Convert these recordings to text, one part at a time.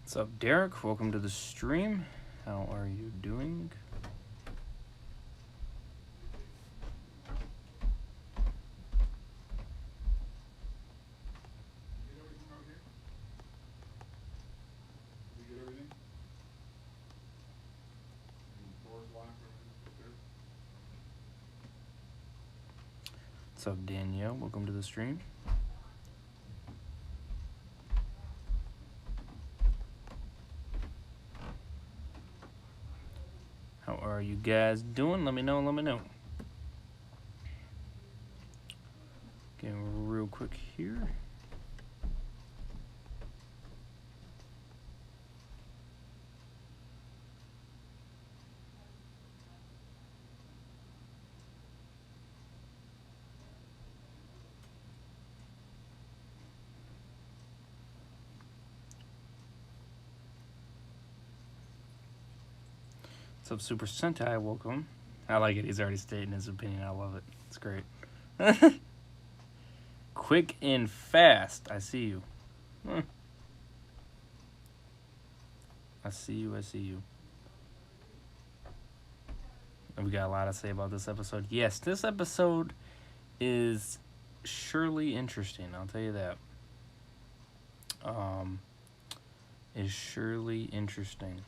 What's up, Derek? Welcome to the stream. How are you doing? What's up, Danielle? Welcome to the stream. How are you guys doing? Let me know. Getting real quick here. What's up, Super Sentai? Welcome. I like it. He's already stating his opinion. I love it. It's great. Quick and fast. I see you. I see you. We got a lot to say about this episode. Yes, this episode is surely interesting. I'll tell you that. Is surely interesting.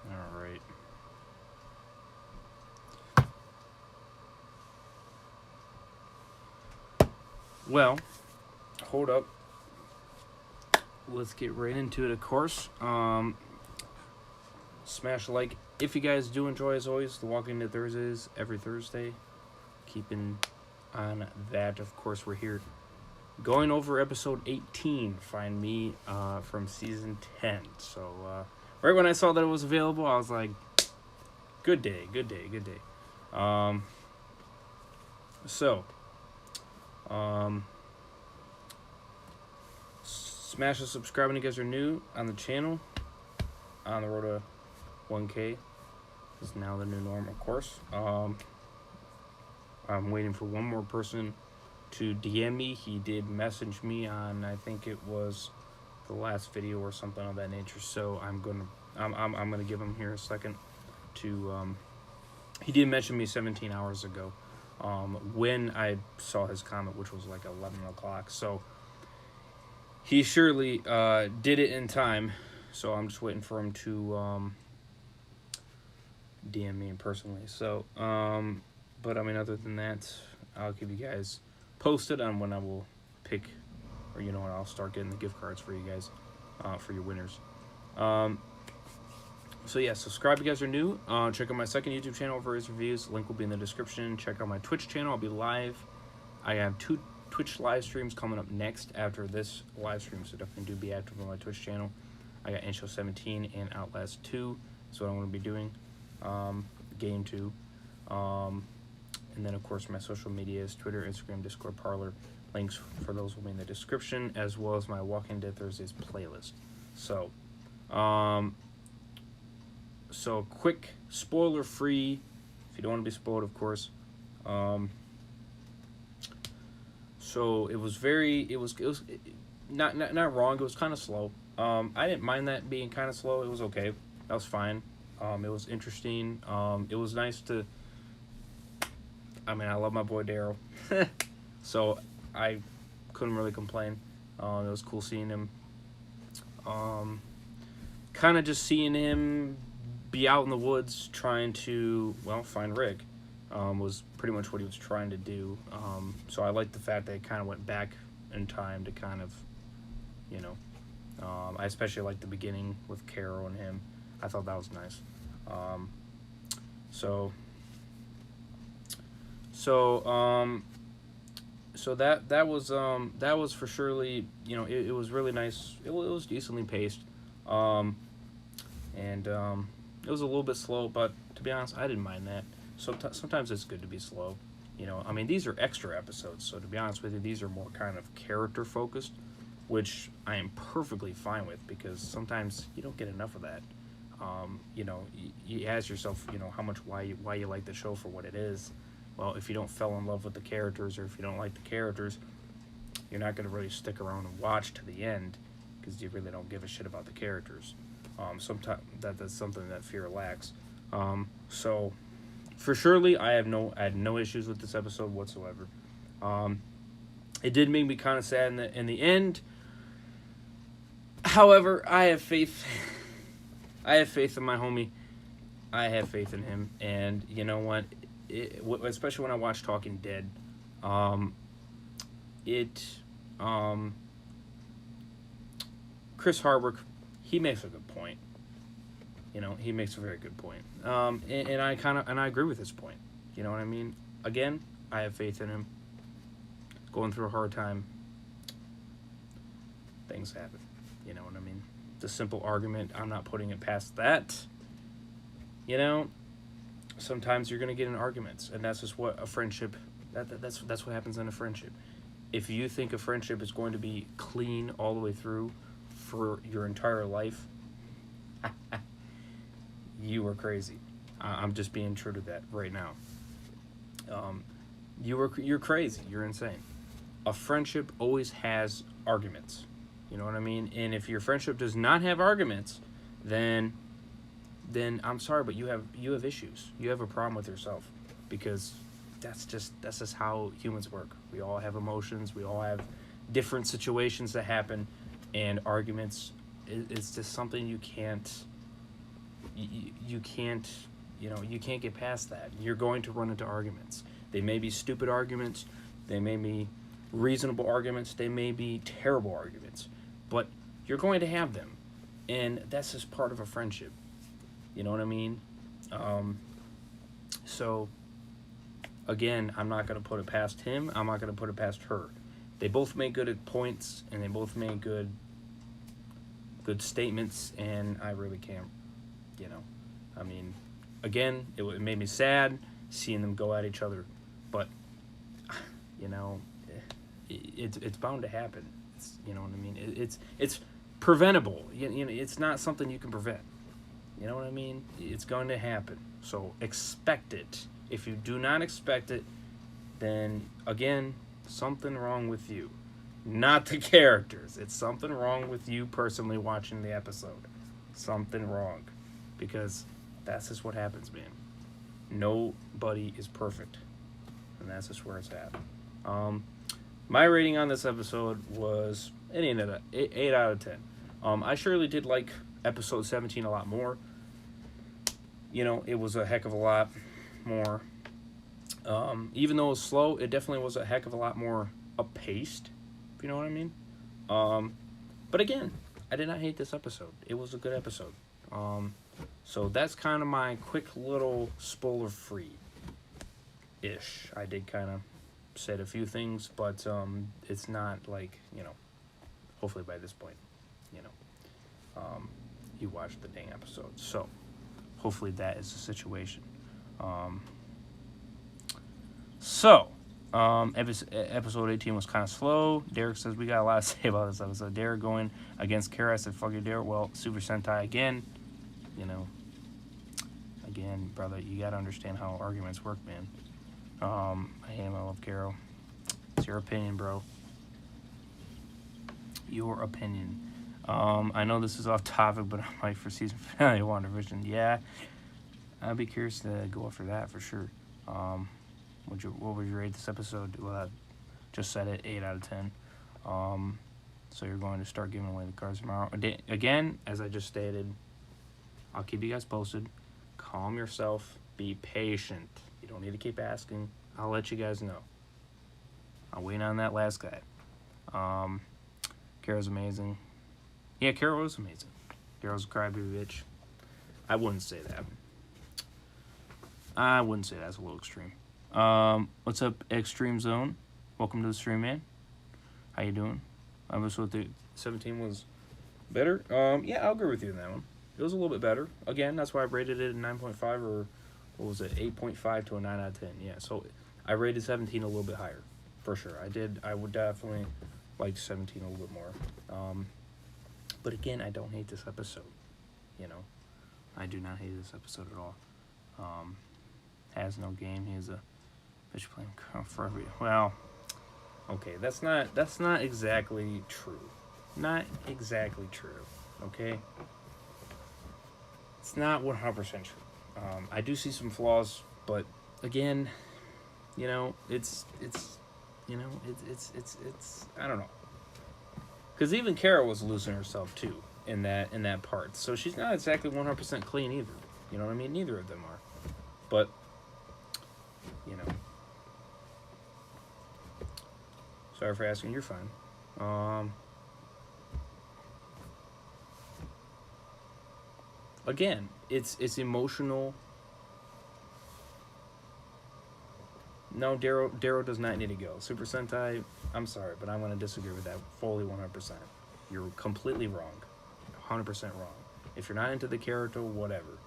All right. Well, hold up. Let's get right into it, of course. Smash a like if you guys do enjoy, as always, the Walking Dead Thursdays every Thursday. Keeping on that, of course, we're here going over episode 18. Find me from season 10. So, right when I saw that it was available, I was like, good day. Smash the subscribe when you guys are new on the channel. On the road to 1K is now the new norm, of course. I'm waiting for one more person to DM me. He did message me on, I think it was the last video or something of that nature. So I'm gonna give him here a second to. He did mention me 17 hours ago, when I saw his comment, which was like 11 o'clock. So he surely did it in time. So I'm just waiting for him to DM me personally. So, but I mean, other than that, I'll keep you guys posted on when I will pick, or you know what, I'll start getting the gift cards for you guys, for your winners. So yeah, subscribe if you guys are new. Check out my second YouTube channel for his reviews. Link will be in the description. Check out my Twitch channel. I'll be live. I have 2 Twitch live streams coming up next after this live stream, so definitely do be active on my Twitch channel. I got Intro 17 and Outlast 2. That's what I'm going to be doing. Game 2. And then, of course, my social medias, Twitter, Instagram, Discord, Parler. Links for those will be in the description, as well as my Walking Dead Thursdays playlist. So, quick, spoiler-free, if you don't want to be spoiled, of course. So, it was not wrong. It was kind of slow. I didn't mind that being kind of slow. It was okay. That was fine. It was interesting. It was nice to... I mean, I love my boy Daryl. So, I couldn't really complain. It was cool seeing him. Kind of just seeing him be out in the woods trying to, well, find Rick. Was pretty much what he was trying to do. So, I liked the fact that it kind of went back in time to kind of, you know... I especially liked the beginning with Carol and him. I thought that was nice. So that was for surely, you know, it was really nice. It was decently paced. And it was a little bit slow, but to be honest, I didn't mind that. So sometimes it's good to be slow. You know, I mean, these are extra episodes, so to be honest with you, these are more kind of character focused, which I am perfectly fine with, because sometimes you don't get enough of that. You know, you ask yourself, you know, why you like the show for what it is. Well, if you don't fall in love with the characters, or if you don't like the characters, you're not going to really stick around and watch to the end, because you really don't give a shit about the characters. Sometimes that's something that Fear lacks. So, for surely, I had no issues with this episode whatsoever. It did make me kind of sad in the end. However, I have faith. I have faith in my homie. I have faith in him, and you know what? Especially when I watch Talking Dead, Chris Hardwick, he makes a good point. You know, he makes a very good point. And I agree with his point. You know what I mean? Again, I have faith in him. Going through a hard time. Things happen. You know what I mean? It's a simple argument. I'm not putting it past that. You know, sometimes you're going to get in arguments, and that's just what a friendship, that's what happens in a friendship. If you think a friendship is going to be clean all the way through for your entire life, you are crazy. I'm just being true to that right now. You're crazy. You're insane. A friendship always has arguments. You know what I mean? And if your friendship does not have arguments, then I'm sorry, but you have issues. You have a problem with yourself, because that's just how humans work. We all have emotions. We all have different situations that happen, and arguments is just something you can't get past that. You're going to run into arguments. They may be stupid arguments. They may be reasonable arguments. They may be terrible arguments. But you're going to have them. And that's just part of a friendship. You know what I mean? So, again, I'm not going to put it past him. I'm not going to put it past her. They both make good points, and they both made good statements, and I really can't, you know. I mean, again, it made me sad seeing them go at each other. But, you know, it's bound to happen. You know what I mean? It's preventable. You know, it's not something you can prevent. You know what I mean? It's going to happen. So expect it. If you do not expect it, then again, something wrong with you. Not the characters. It's something wrong with you personally watching the episode. Something wrong. Because that's just what happens, man. Nobody is perfect. And that's just where it's at. My rating on this episode was an 8 out of 10. I surely did like episode 17 a lot more. You know, it was a heck of a lot more. Even though it was slow, it definitely was a heck of a lot more up-paced, if you know what I mean. But again, I did not hate this episode. It was a good episode. So that's kind of my quick little spoiler-free-ish. I did kind of said a few things, but it's not like, you know, hopefully by this point, you know, you watched the dang episode. So hopefully that is the situation. Episode 18 was kind of slow. Derek says we got a lot to say about this episode. Derek going against Kara. I said, fuck you, Derek. Well, Super Sentai again. You know, again, brother, you got to understand how arguments work, man. I hate him. I love Carol. It's your opinion, bro. Your opinion. I know this is off topic, but I'm like for season finale of WandaVision. Yeah, I'd be curious to go after that for sure. What would you rate this episode? Well, I just said it, 8 out of 10. So you're going to start giving away the cards tomorrow. Again, as I just stated, I'll keep you guys posted. Calm yourself. Be patient. You don't need to keep asking. I'll let you guys know. I'll wait on that last guy. Kara's amazing. Yeah, Kara was amazing. Kara's a crybaby bitch. I wouldn't say that. That's a little extreme. What's up, Extreme Zone? Welcome to the stream, man. How you doing? Episode 17 was better. Yeah, I'll agree with you on that one. It was a little bit better. Again, that's why I rated it a 9.5 or what was it, 8.5 to a 9 out of 10. Yeah, so I rated 17 a little bit higher, for sure. I would definitely like 17 a little bit more. But again, I don't hate this episode, you know. I do not hate this episode at all. Has no game. He's a bitch playing for every. Well, okay, that's not exactly true. Not exactly true. Okay, it's not 100% true. I do see some flaws, but again, you know, it's I don't know. Because even Kara was losing herself too in that part, so she's not exactly 100% clean either. You know what I mean? Neither of them are, but you know. Sorry for asking. You're fine. Again, it's emotional. No, Darrow does not need to go. Super Sentai, I'm sorry, but I'm going to disagree with that fully 100%. You're completely wrong. 100% wrong. If you're not into the character, whatever.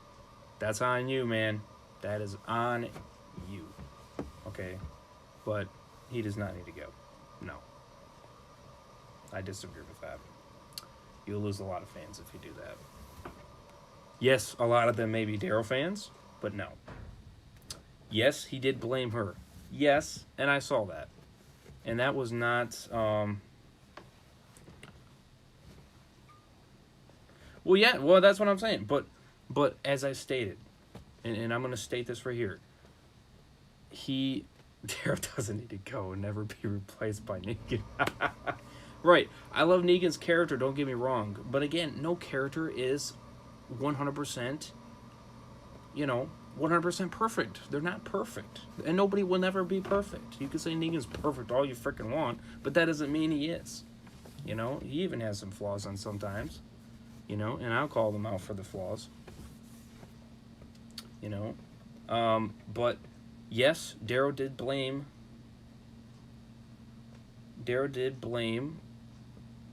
That's on you, man. That is on you. Okay? But he does not need to go. No. I disagree with that. You'll lose a lot of fans if you do that. Yes, a lot of them may be Darrow fans, but no. Yes, he did blame her. Yes, and I saw that. And that was not... Well, yeah, well, that's what I'm saying. But as I stated, and I'm going to state this right here, Darrow doesn't need to go and never be replaced by Negan. Right, I love Negan's character, don't get me wrong. But again, no character is 100%, 100% perfect. They're not perfect. And nobody will never be perfect. You can say Negan's perfect all you freaking want, but that doesn't mean he is. He even has some flaws on sometimes. And I'll call them out for the flaws. But yes, Darrow did blame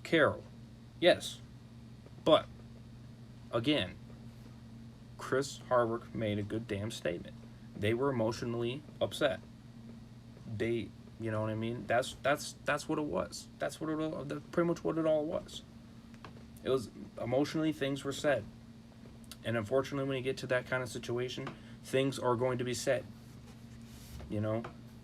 Carol. Yes. But again, Chris Hardwick made a good damn statement. They were emotionally upset. You know what I mean? That's what it was. That's pretty much what it all was. It was emotionally, things were said. And unfortunately, when you get to that kind of situation, things are going to be said.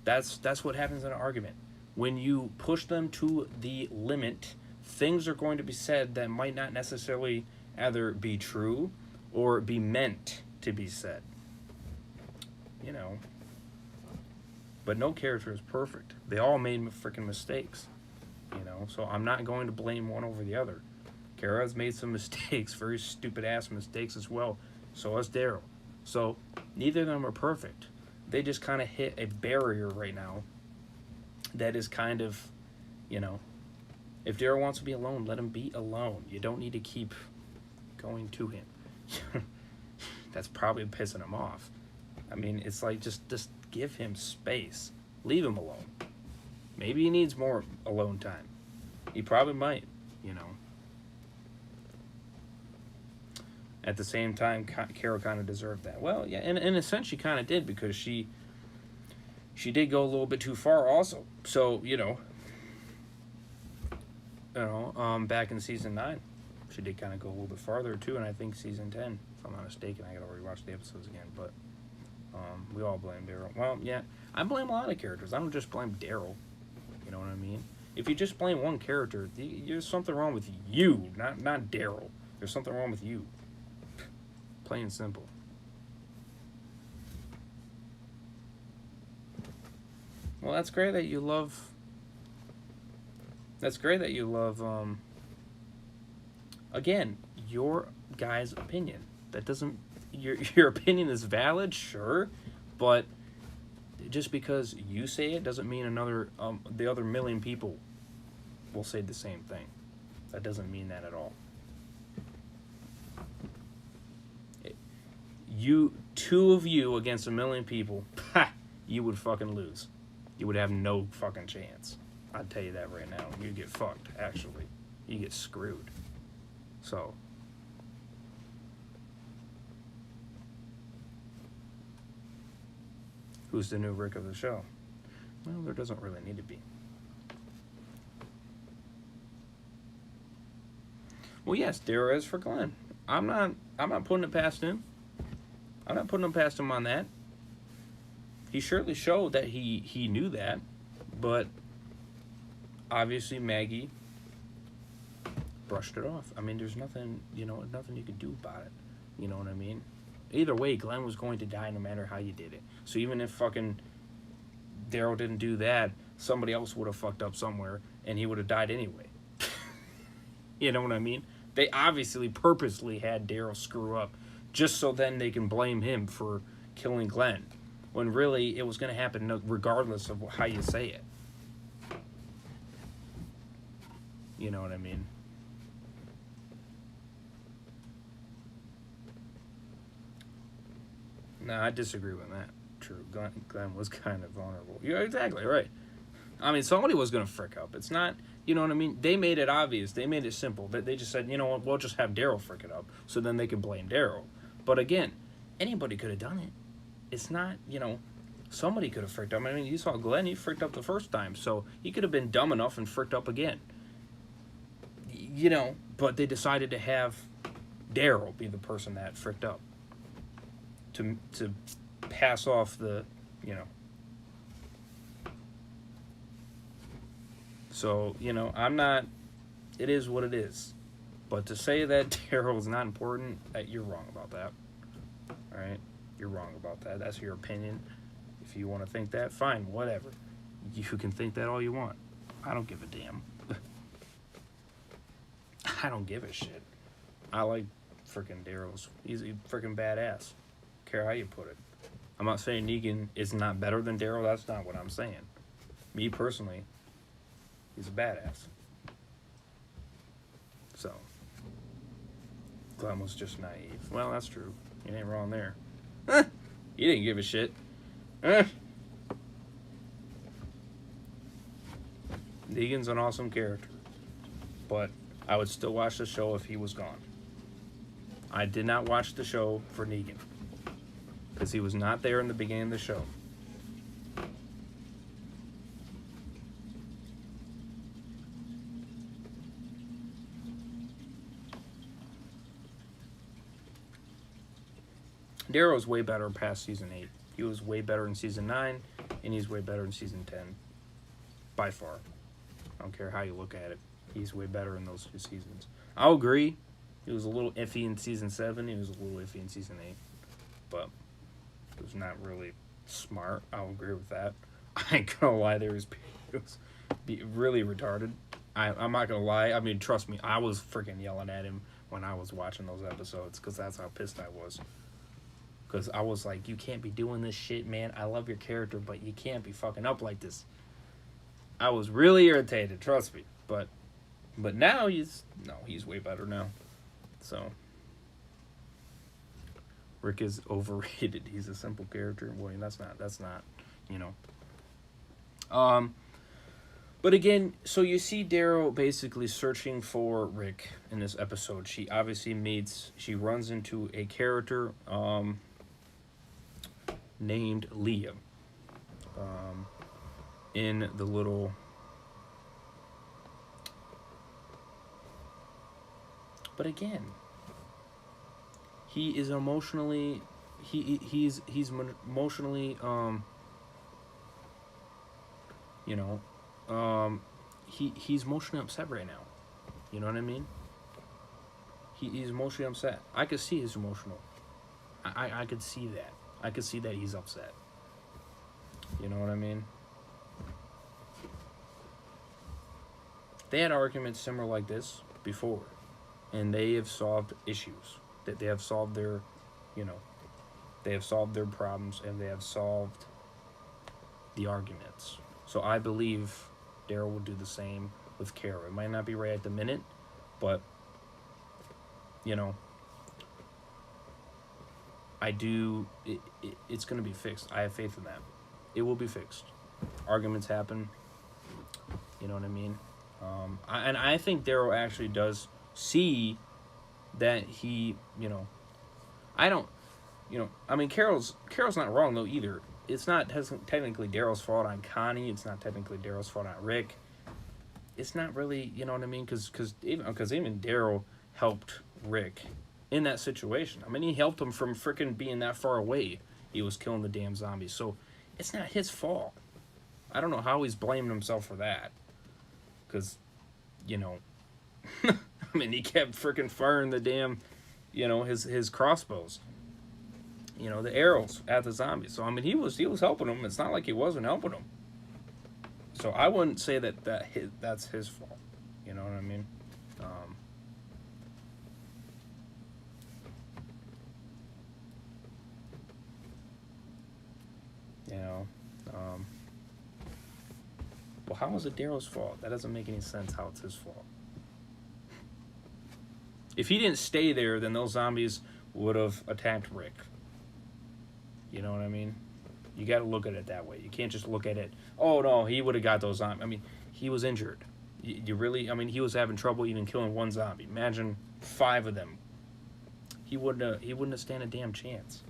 That's what happens in an argument. When you push them to the limit, things are going to be said that might not necessarily either be true or be meant to be said. But no character is perfect. They all made freaking mistakes. So I'm not going to blame one over the other. Kara's made some mistakes, very stupid ass mistakes as well. So has Darrow. So neither of them are perfect. They just kind of hit a barrier right now that is kind of, if Darrow wants to be alone, let him be alone. You don't need to keep going to him. That's probably pissing him off. I mean, it's like just give him space. Leave him alone. Maybe he needs more alone time. He probably might, At the same time, Carol kind of deserved that. Well, yeah, in a sense, she kind of did, because she did go a little bit too far also. So, back in season 9, she did kind of go a little bit farther too, and I think season 10, if I'm not mistaken, I gotta rewatch the episodes again, but we all blame Darrow. Well, yeah, I blame a lot of characters. I don't just blame Darrow. You know what I mean? If you just blame one character, there's something wrong with you, not Darrow. There's something wrong with you. Plain and simple. Well, that's great that you love. Again, your guy's opinion. That doesn't. Your opinion is valid, sure, but just because you say it doesn't mean the other million people will say the same thing. That doesn't mean that at all. Two of you against 1 million people, you would fucking lose. You would have no fucking chance. I'll tell you that right now. You get fucked, actually. You get screwed. So. Who's the new Rick of the show? Well, there doesn't really need to be. Well, yes, Darrow is for Glenn. I'm I'm not putting it past him. I'm not putting it past him on that. He surely showed that he knew that, but obviously Maggie brushed it off. I mean, there's nothing, nothing you could do about it. You know what I mean? Either way, Glenn was going to die no matter how you did it. So even if fucking Daryl didn't do that, somebody else would have fucked up somewhere, and he would have died anyway. You know what I mean? They obviously purposely had Daryl screw up, just so then they can blame him for killing Glenn, when really it was going to happen regardless of how you say it. You know what I mean? No, I disagree with that. True, Glenn was kind of vulnerable. You're exactly right. I mean, somebody was going to frick up. It's not, you know what I mean? They made it obvious. They made it simple. They just said, you know what, we'll just have Daryl frick it up, so then they can blame Daryl. But again, anybody could have done it. It's not, somebody could have fricked up. I mean, you saw Glenn, he fricked up the first time, so he could have been dumb enough and fricked up again. But they decided to have Daryl be the person that fricked up. To pass off the, So, I'm not, it is what it is. But to say that Daryl is not important, you're wrong about that. Alright? You're wrong about that. That's your opinion. If you want to think that, fine, whatever. You can think that all you want. I don't give a damn. I don't give a shit. I like freaking Daryl's. He's a freaking badass. Care how you put it. I'm not saying Negan is not better than Daryl. That's not what I'm saying. Me personally, he's a badass. So, Glenn was just naive. Well, that's true. You ain't wrong there. He didn't give a shit. Negan's an awesome character, but I would still watch the show if he was gone. I did not watch the show for Negan, because he was not there in the beginning of the show. Daryl was way better past season 8. He was way better in season 9, and he's way better in season 10. By far. I don't care how you look at it. He's way better in those 2 seasons. I'll agree. He was a little iffy in season 7. He was a little iffy in season 8. But it was not really smart. I'll agree with that. I ain't gonna lie, it was really retarded. I'm not gonna lie. I mean, trust me, I was freaking yelling at him when I was watching those episodes, because that's how pissed I was. Because I was like, you can't be doing this shit, man. I love your character, but you can't be fucking up like this. I was really irritated, trust me. But now he's way better now. So Rick is overrated. He's a simple character. Boy, that's not, But again, so you see Daryl basically searching for Rick in this episode. She obviously she runs into a character named Leah in the little... But again, he is emotionally... He's emotionally... he's emotionally upset right now. You know what I mean? He's emotionally upset. I could see he's emotional. I could see that. I could see that he's upset. You know what I mean? They had arguments similar like this before, and they have solved issues. That they have solved their, they have solved their problems, and they have solved the arguments. So I believe Daryl will do the same with Kara. It might not be right at the minute, but it's going to be fixed. I have faith in that. It will be fixed. Arguments happen. You know what I mean? I think Daryl actually does see that he, Carol's not wrong though either. It's not technically Daryl's fault on Connie. It's not technically Daryl's fault on Rick. It's not really, you know what I mean? Because even Daryl helped Rick in that situation. I mean, he helped him from freaking being that far away. He was killing the damn zombies. So it's not his fault. I don't know how he's blaming himself for that. Because, you know, I mean, he kept freaking firing the damn, you know, his crossbows. You know, the arrows at the zombies. So, I mean, he was helping them. It's not like he wasn't helping them. So I wouldn't say that's his fault. You know what I mean? You know, well, how is it Daryl's fault? That doesn't make any sense how it's his fault. If he didn't stay there, then those zombies would have attacked Rick. You know what I mean? You got to look at it that way. You can't just look at it, oh, no, he would have got those zombies. I mean, he was injured. You really, I mean, he was having trouble even killing one zombie. Imagine 5 of them. He wouldn't have stand a damn chance.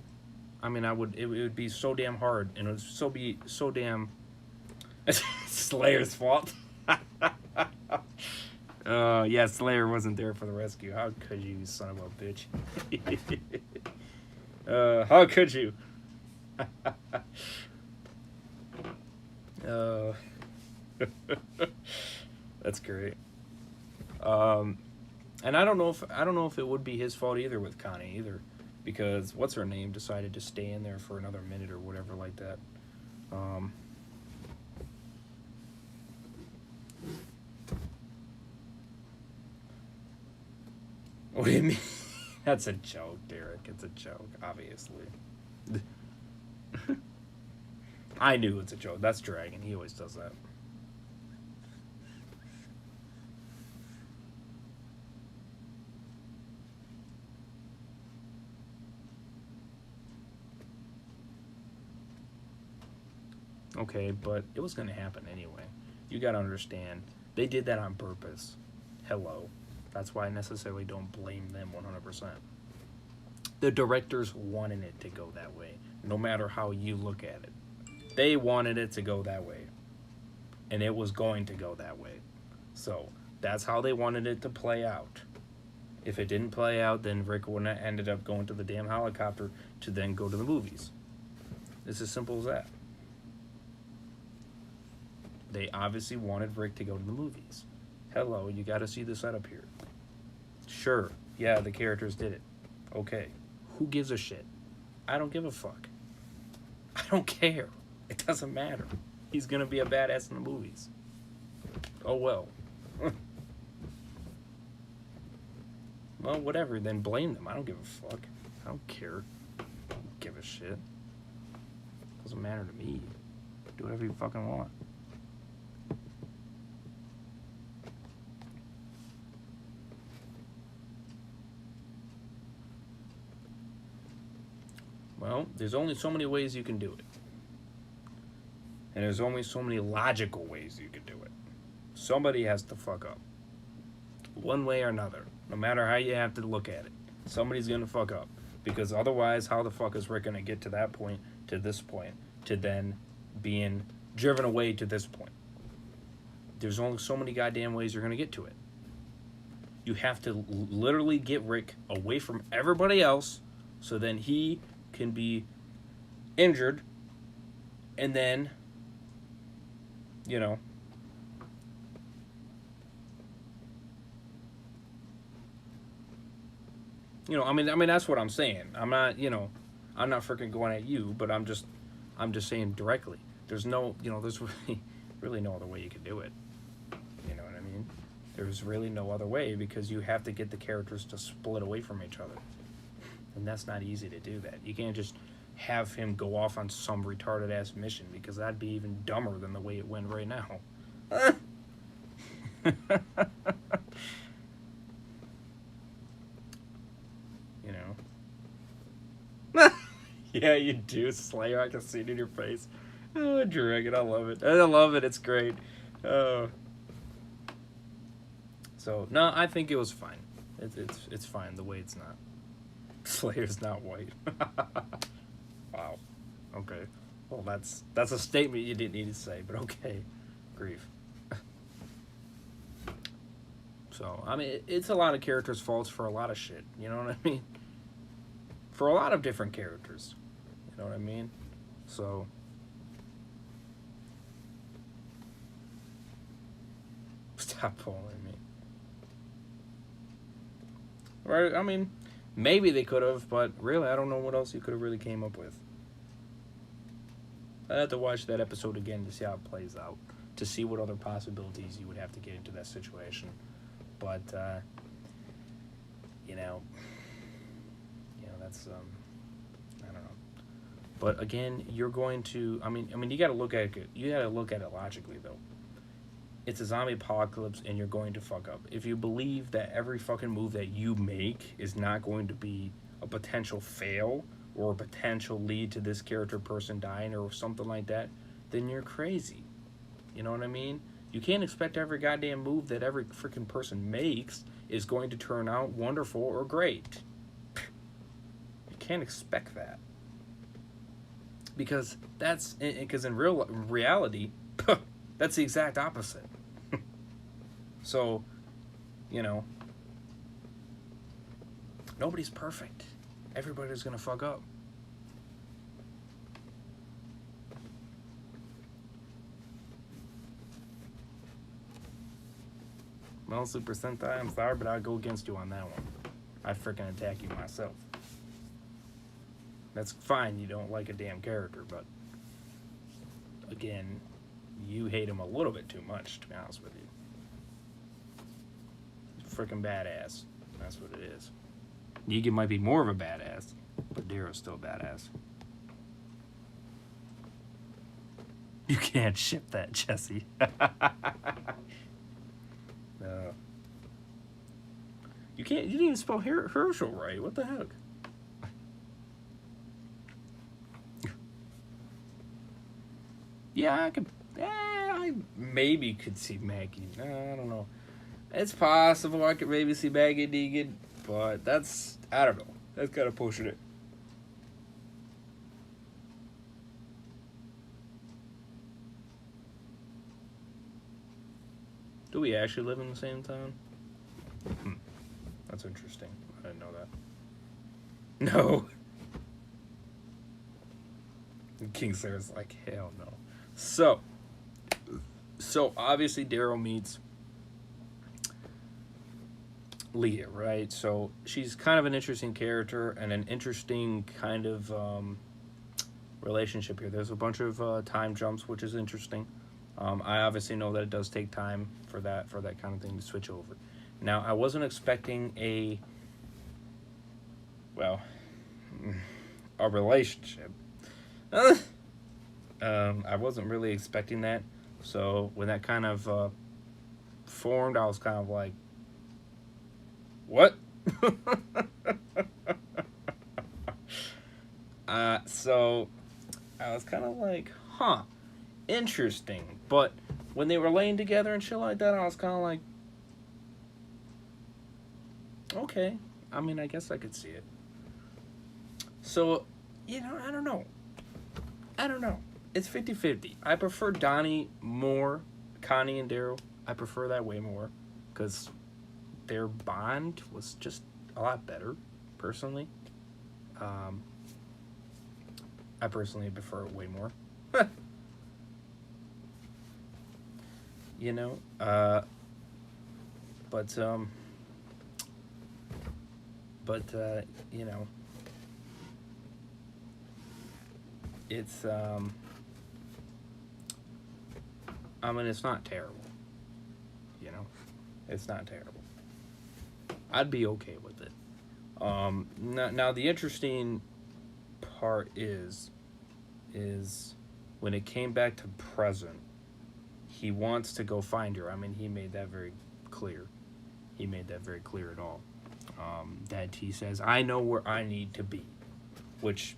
I mean, it would be so damn hard, and it would be so damn Slayer's fault. Yeah, Slayer wasn't there for the rescue. How could you son of a bitch? How could you? That's great. And I don't know if it would be his fault either with Connie either, because what's her name decided to stay in there for another minute or whatever like that. What do you mean? That's a joke, Derek. It's a joke, obviously. I knew it's a joke. That's Dragon. He always does that. Okay, but it was going to happen anyway. You got to understand. They did that on purpose. Hello. That's why I necessarily don't blame them 100%. The directors wanted it to go that way, no matter how you look at it. They wanted it to go that way. And it was going to go that way. So, that's how they wanted it to play out. If it didn't play out, then Rick wouldn't have ended up going to the damn helicopter to then go to the movies. It's as simple as that. They obviously wanted Rick to go to the movies. Hello, you got to see the setup here. Sure, yeah, the characters did it. Okay, who gives a shit? I don't give a fuck. I don't care. It doesn't matter. He's gonna be a badass in the movies. Oh well. Well, whatever, then blame them. I don't give a fuck. I don't care. I don't give a shit. Doesn't matter to me. Do whatever you fucking want. Well, there's only so many ways you can do it. And there's only so many logical ways you can do it. Somebody has to fuck up. One way or another. No matter how you have to look at it. Somebody's gonna fuck up. Because otherwise, how the fuck is Rick gonna get to that point, to this point, to then being driven away to this point? There's only so many goddamn ways you're gonna get to it. You have to literally get Rick away from everybody else, so then he can be injured, and then, you know, I mean that's what I'm saying. I'm not, I'm not freaking going at you, but I'm just saying directly. There's no, there's really no other way you can do it. You know what I mean? There's really no other way, because you have to get the characters to split away from each other. And that's not easy to do that. You can't just have him go off on some retarded ass mission, because that'd be even dumber than the way it went right now. Yeah, you do, Slayer. I can see it in your face. Oh, Dragon, I love it. I love it. It's great. Oh. So, no, I think it was fine. It's fine the way it's not. Slayer's not white. Wow. Okay. Well, that's a statement you didn't need to say, but okay. Grief. So, I mean, it's a lot of characters' faults for a lot of shit. You know what I mean? for a lot of different characters. You know what I mean? So stop pulling me. Right? I mean, maybe they could have, but really, I don't know what else you could have really came up with. I'd have to watch that episode again to see how it plays out, to see what other possibilities you would have to get into that situation. But you know, that's I don't know. But again, you're going to. I mean, you got to look at it. You got to look at it logically, though. It's a zombie apocalypse, and you're going to fuck up. If you believe that every fucking move that you make is not going to be a potential fail or a potential lead to this character person dying or something like that, then you're crazy. You know what I mean? You can't expect every goddamn move that every freaking person makes is going to turn out wonderful or great. You can't expect that. Because in reality, that's the exact opposite. So, nobody's perfect. Everybody's gonna fuck up. Well, Super Sentai, I'm sorry, but I'll go against you on that one. I'd freaking attack you myself. That's fine, you don't like a damn character, but again, you hate him a little bit too much, to be honest with you. He's freaking badass. That's what it is. Negan might be more of a badass, but Darrow's still a badass. You can't ship that, Jesse. No. You can't. You didn't even spell Herschel right. What the heck? Yeah, I could. I maybe could see Maggie. I don't know. It's possible I could maybe see Maggie Negan, but I don't know. That's kind of pushing it. Do we actually live in the same town? That's interesting. I didn't know that. No. King Sarah's like, hell no. So obviously Daryl meets Leah, right? So she's kind of an interesting character and an interesting kind of relationship here. There's a bunch of time jumps, which is interesting. I obviously know that it does take time for that kind of thing to switch over. Now, I wasn't expecting a relationship. I wasn't really expecting that. So when that kind of formed, I was kind of like, what? So I was kind of like, interesting. But when they were laying together and shit like that, I was kind of like, okay. I mean, I guess I could see it. So, I don't know. It's 50-50. I prefer Donnie more. Connie and Daryl, I prefer that way more. Because their bond was just a lot better, personally. I personally prefer it way more. It's it's not terrible. It's not terrible. I'd be okay with it. Now the interesting part is when it came back to present, he wants to go find her. I mean, he made that very clear. At all. That he says, I know where I need to be, which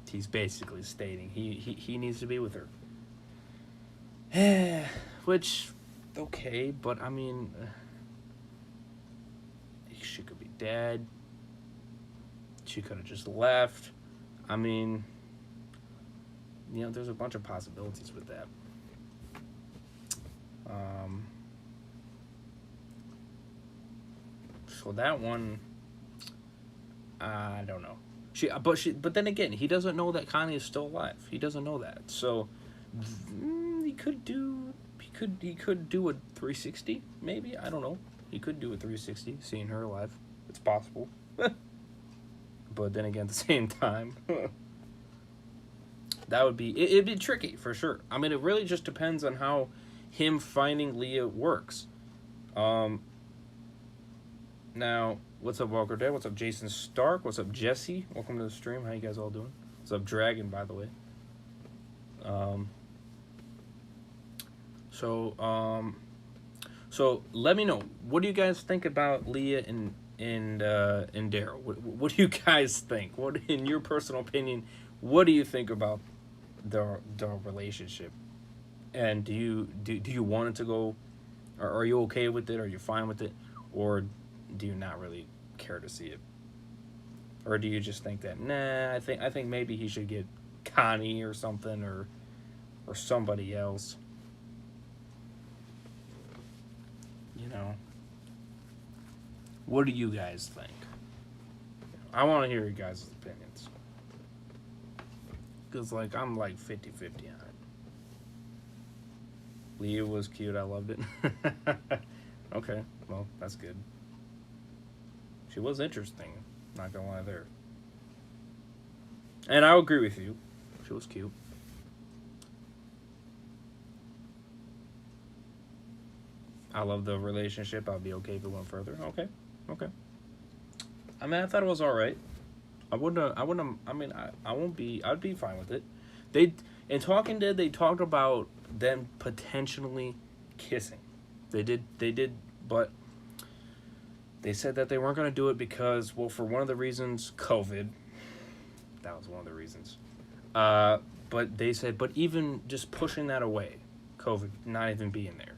he's basically stating he needs to be with her. Which, okay, but I mean, she could be dead. She could have just left. I mean, there's a bunch of possibilities with that. So that one, I don't know. But then again, he doesn't know that Connie is still alive. He doesn't know that. So he could do a 360 maybe. I don't know. He could do a 360 seeing her alive. It's possible. But then again, at the same time, it'd be tricky for sure. I mean, it really just depends on how him finding Leah works. Now, what's up, Walker Dead? What's up, Jason Stark? What's up, Jesse? Welcome to the stream. How you guys all doing? What's up, Dragon, by the way? So let me know. What do you guys think about Leah and Daryl? What do you guys think? What, in your personal opinion, what do you think about the relationship? And do you want it to go? Or are you okay with it? Are you fine with it? Or do you not really care to see it? Or do you just think that, nah, I think maybe he should get Connie or something, or somebody else? You know, what do you guys think? I want to hear your guys' opinions. Because, like, I'm like 50-50 on it. Leah was cute. I loved it. Okay, well, that's good. She was interesting. Not gonna lie there. And I agree with you. She was cute. I love the relationship. I'll be okay if it went further. Okay. I mean, I thought it was all right. I mean, I won't be. I'd be fine with it. In Talking Dead, they talked about them potentially kissing. They did, but they said that they weren't going to do it because, well, for one of the reasons, COVID. That was one of the reasons. But they said, but even just pushing that away, COVID not even being there,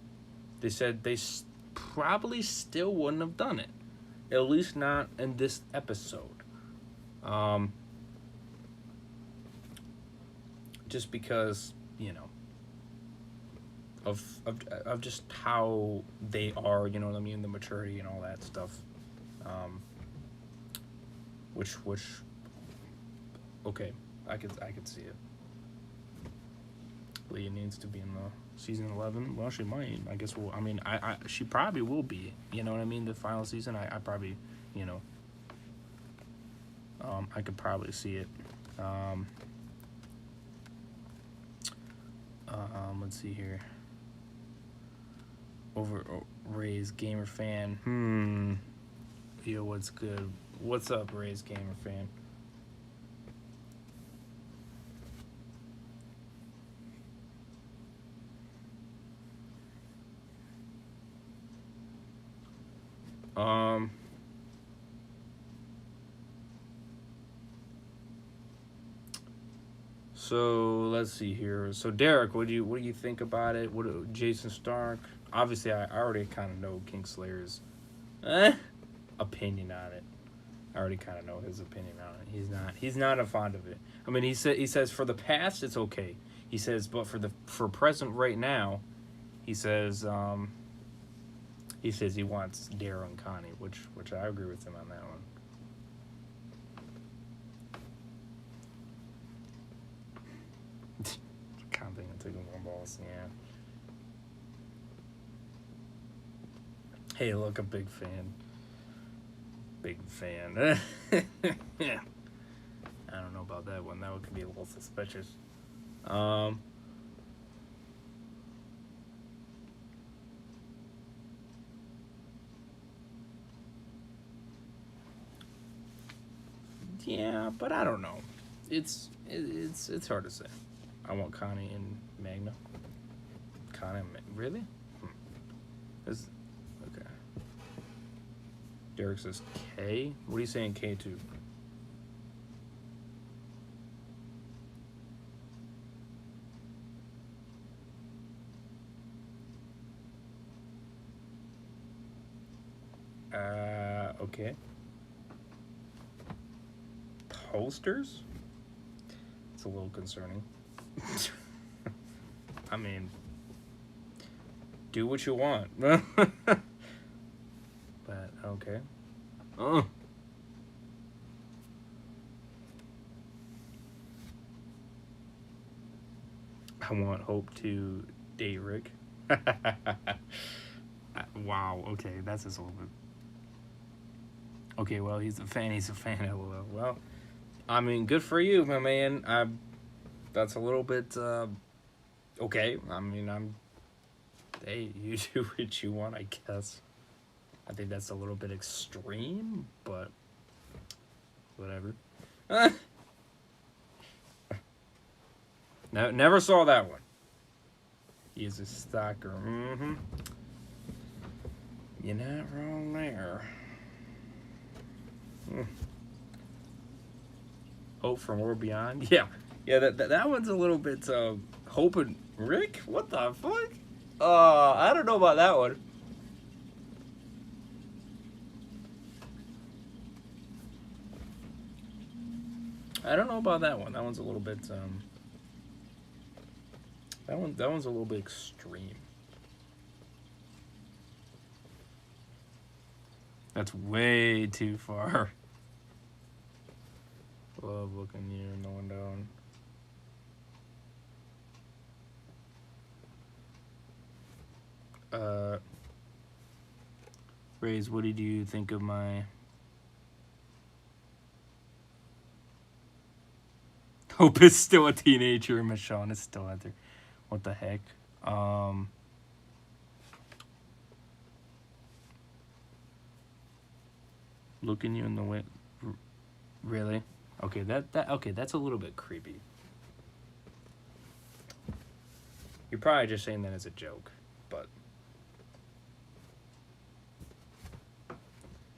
they said they probably still wouldn't have done it. At least not in this episode. Just because, you know, of just how they are, you know what I mean, the maturity and all that stuff. Which okay, I could see it. Leah needs to be in the season 11. Well, she might. I guess. I mean, she probably will be. You know what I mean? The final season. I probably, you know. I could probably see it. Let's see here. Ray's Gamer Fan. Yo, what's good? What's up, Ray's Gamer Fan? So let's see here. So Derek, what do you think about it? Jason Stark? Obviously, I already kind of know Kingslayer's opinion on it. I already kind of know his opinion on it. He's not a fond of it. I mean, he says for the past it's okay. He says, but for present right now, he says he wants Daryl and Connie, which I agree with him on that one. Counting and taking one balls, yeah. Hey, look, a big fan. Big fan. Yeah. I don't know about that one. That one could be a little suspicious. Yeah, but I don't know. It's hard to say. I want Connie and Magna. Connie and really? Okay. Derek says K. What are you saying K to? Okay. Posters? It's a little concerning. I mean, do what you want. But, okay. I want Hope to date Rick. Wow, okay, that's just a little bit. Okay, well, he's a fan, LOL. Well, I mean, good for you, my man. That's a little bit, okay. I mean, hey, you do what you want, I guess. I think that's a little bit extreme, but whatever. No, never saw that one. He is a stalker. Mm-hmm. You're not wrong there. Hope from or beyond. Yeah, yeah. That one's a little bit. Hope and Rick. What the fuck? I don't know about that one. I don't know about that one. That one's a little bit. That one's a little bit extreme. That's way too far. Love looking you, no one down. Raze, what did you think of my... Hope is still a teenager and Michonne is still out there. What the heck? Looking you in the way... Really? Okay, okay, that's a little bit creepy. You're probably just saying that as a joke, but...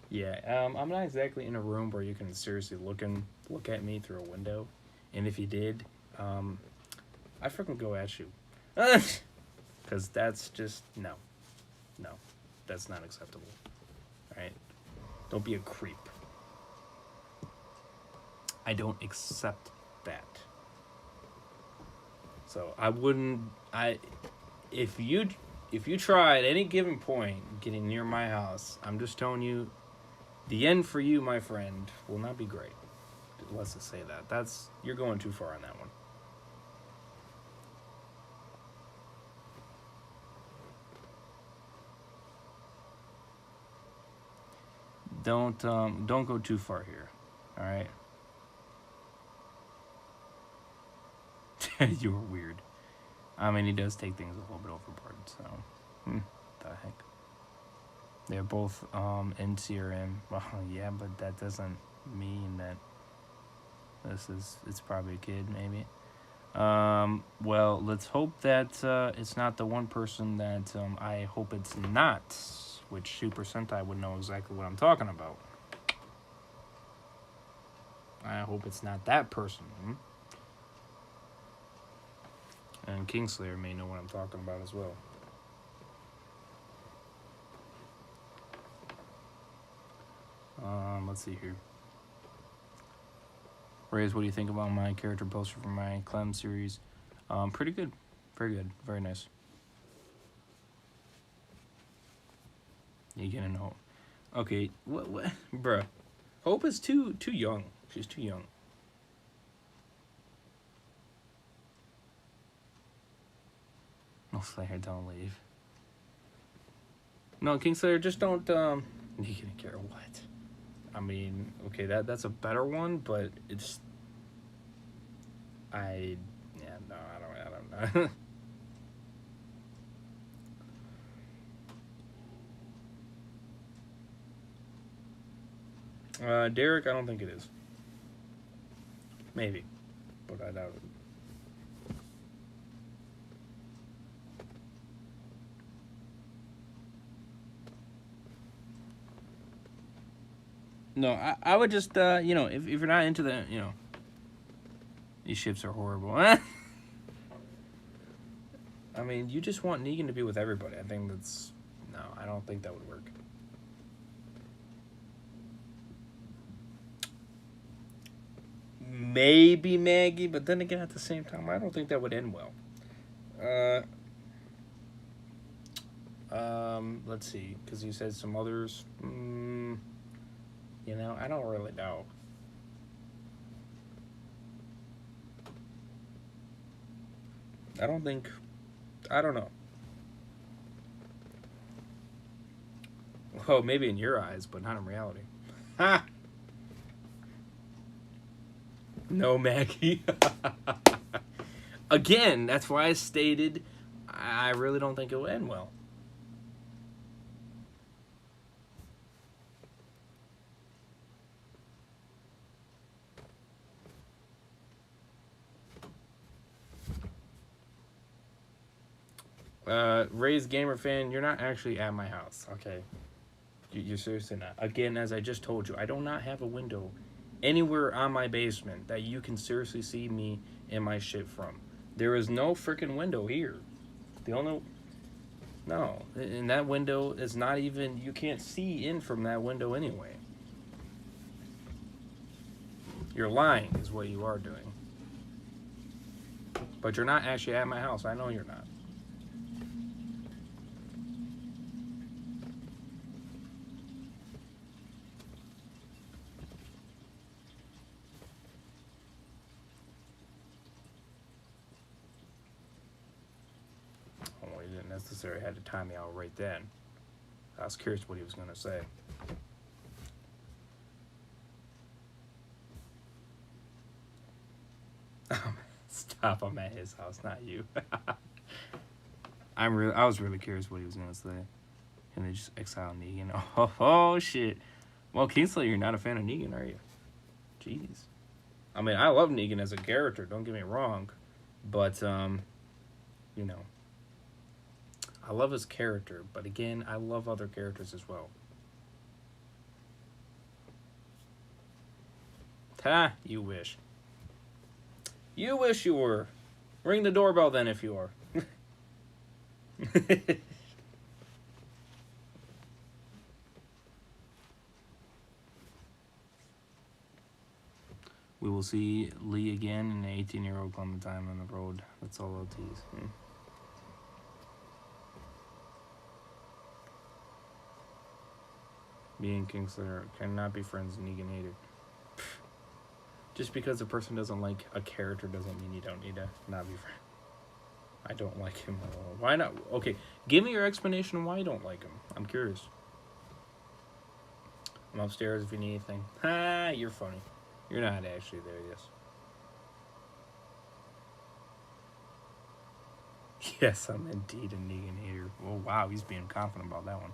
Yeah, I'm not exactly in a room where you can seriously look at me through a window. And if you did, I freaking go at you. Because that's just, no, that's not acceptable. Alright? Don't be a creep. I don't accept that. So I wouldn't, if you try at any given point getting near my house, I'm just telling you, the end for you, my friend, will not be great. Let's just say that. You're going too far on that one. Don't go too far here. All right. You were weird. I mean, he does take things a little bit overboard. So, the heck. They're both in CRM. Well, yeah, but that doesn't mean that it's probably a kid, maybe. Well, let's hope that it's not the one person that I hope it's not, which Super Sentai would know exactly what I'm talking about. I hope it's not that person. And Kingslayer may know what I'm talking about as well. Let's see here. Raze, what do you think about my character poster for my Clem series? Pretty good. Very good. Very nice. You getting Hope? Okay, what, bruh? Hope is too young. She's too young. No, Slayer, don't leave. No, Kingslayer, just don't. You gonna care what? I mean, okay, that's a better one, but it's. No, I don't know. Derek, I don't think it is. Maybe, but I doubt it. No, I would just, if you're not into the, these ships are horrible. I mean, you just want Negan to be with everybody. I think that's, no, I don't think that would work. Maybe Maggie, but then again, at the same time, I don't think that would end well. Let's see, because you said some others. I don't really know. I don't think... I don't know. Well, maybe in your eyes, but not in reality. Ha! No, Maggie. Again, that's why I stated I really don't think it will end well. Ray's Gamer Fan, you're not actually at my house, okay? You're seriously not. Again, as I just told you, I do not have a window anywhere on my basement that you can seriously see me and my shit from. There is no freaking window here. The only... No. And that window is not even... You can't see in from that window anyway. You're lying is what you are doing. But you're not actually at my house. I know you're not. Oh, he didn't necessarily have to time me out right then. I was curious what he was going to say. Stop, I'm at his house, not you. I was really curious what he was gonna say. And they just exile Negan. Oh shit. Well, Kingsley, you're not a fan of Negan, are you? Jeez. I mean, I love Negan as a character, don't get me wrong. But you know, I love his character, but again, I love other characters as well. Ha, you wish. You wish you were. Ring the doorbell then if you are. We will see Lee again and an 18-year-old Clementine on the road. That's all I'll tease. Me and Kingslayer cannot be friends, Negan hater. Just because a person doesn't like a character doesn't mean you don't need to not be friends. I don't like him at all. Why not? Okay, give me your explanation of why you don't like him. I'm curious. I'm upstairs if you need anything. Ha, you're funny. You're not actually there, yes. Yes, I'm indeed a Negan hater. Oh, wow, he's being confident about that one.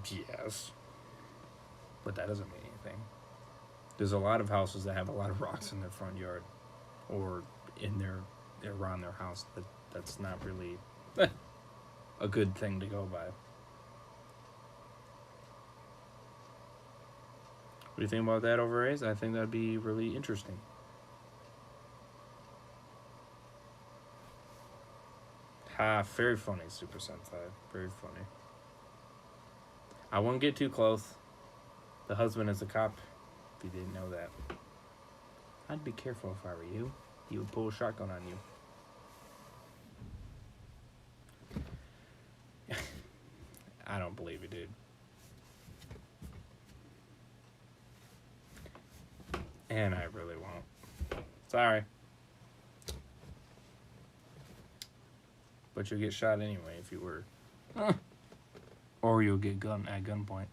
Yes. But that doesn't mean anything. There's a lot of houses that have a lot of rocks in their front yard. Or in their around their house. That's not really a good thing to go by. What do you think about that over A's? I think that'd be really interesting. Ha, very funny, Super Sentai. Very funny. I won't get too close. The husband is a cop, if you didn't know that. I'd be careful if I were you. He would pull a shotgun on you. I don't believe it, dude. And I really won't. Sorry. But you'll get shot anyway if you were. Or you'll get at gunpoint.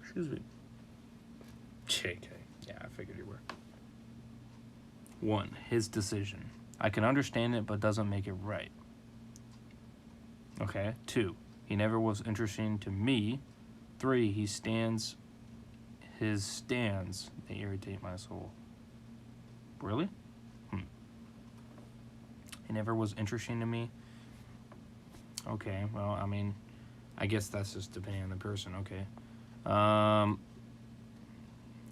Excuse me. JK. Yeah, I figured you were. 1. His decision. I can understand it, but doesn't make it right. Okay. 2. He never was interesting to me. 3. His stands, they irritate my soul. Really? He never was interesting to me. Okay, well, I mean, I guess that's just depending on the person. Okay.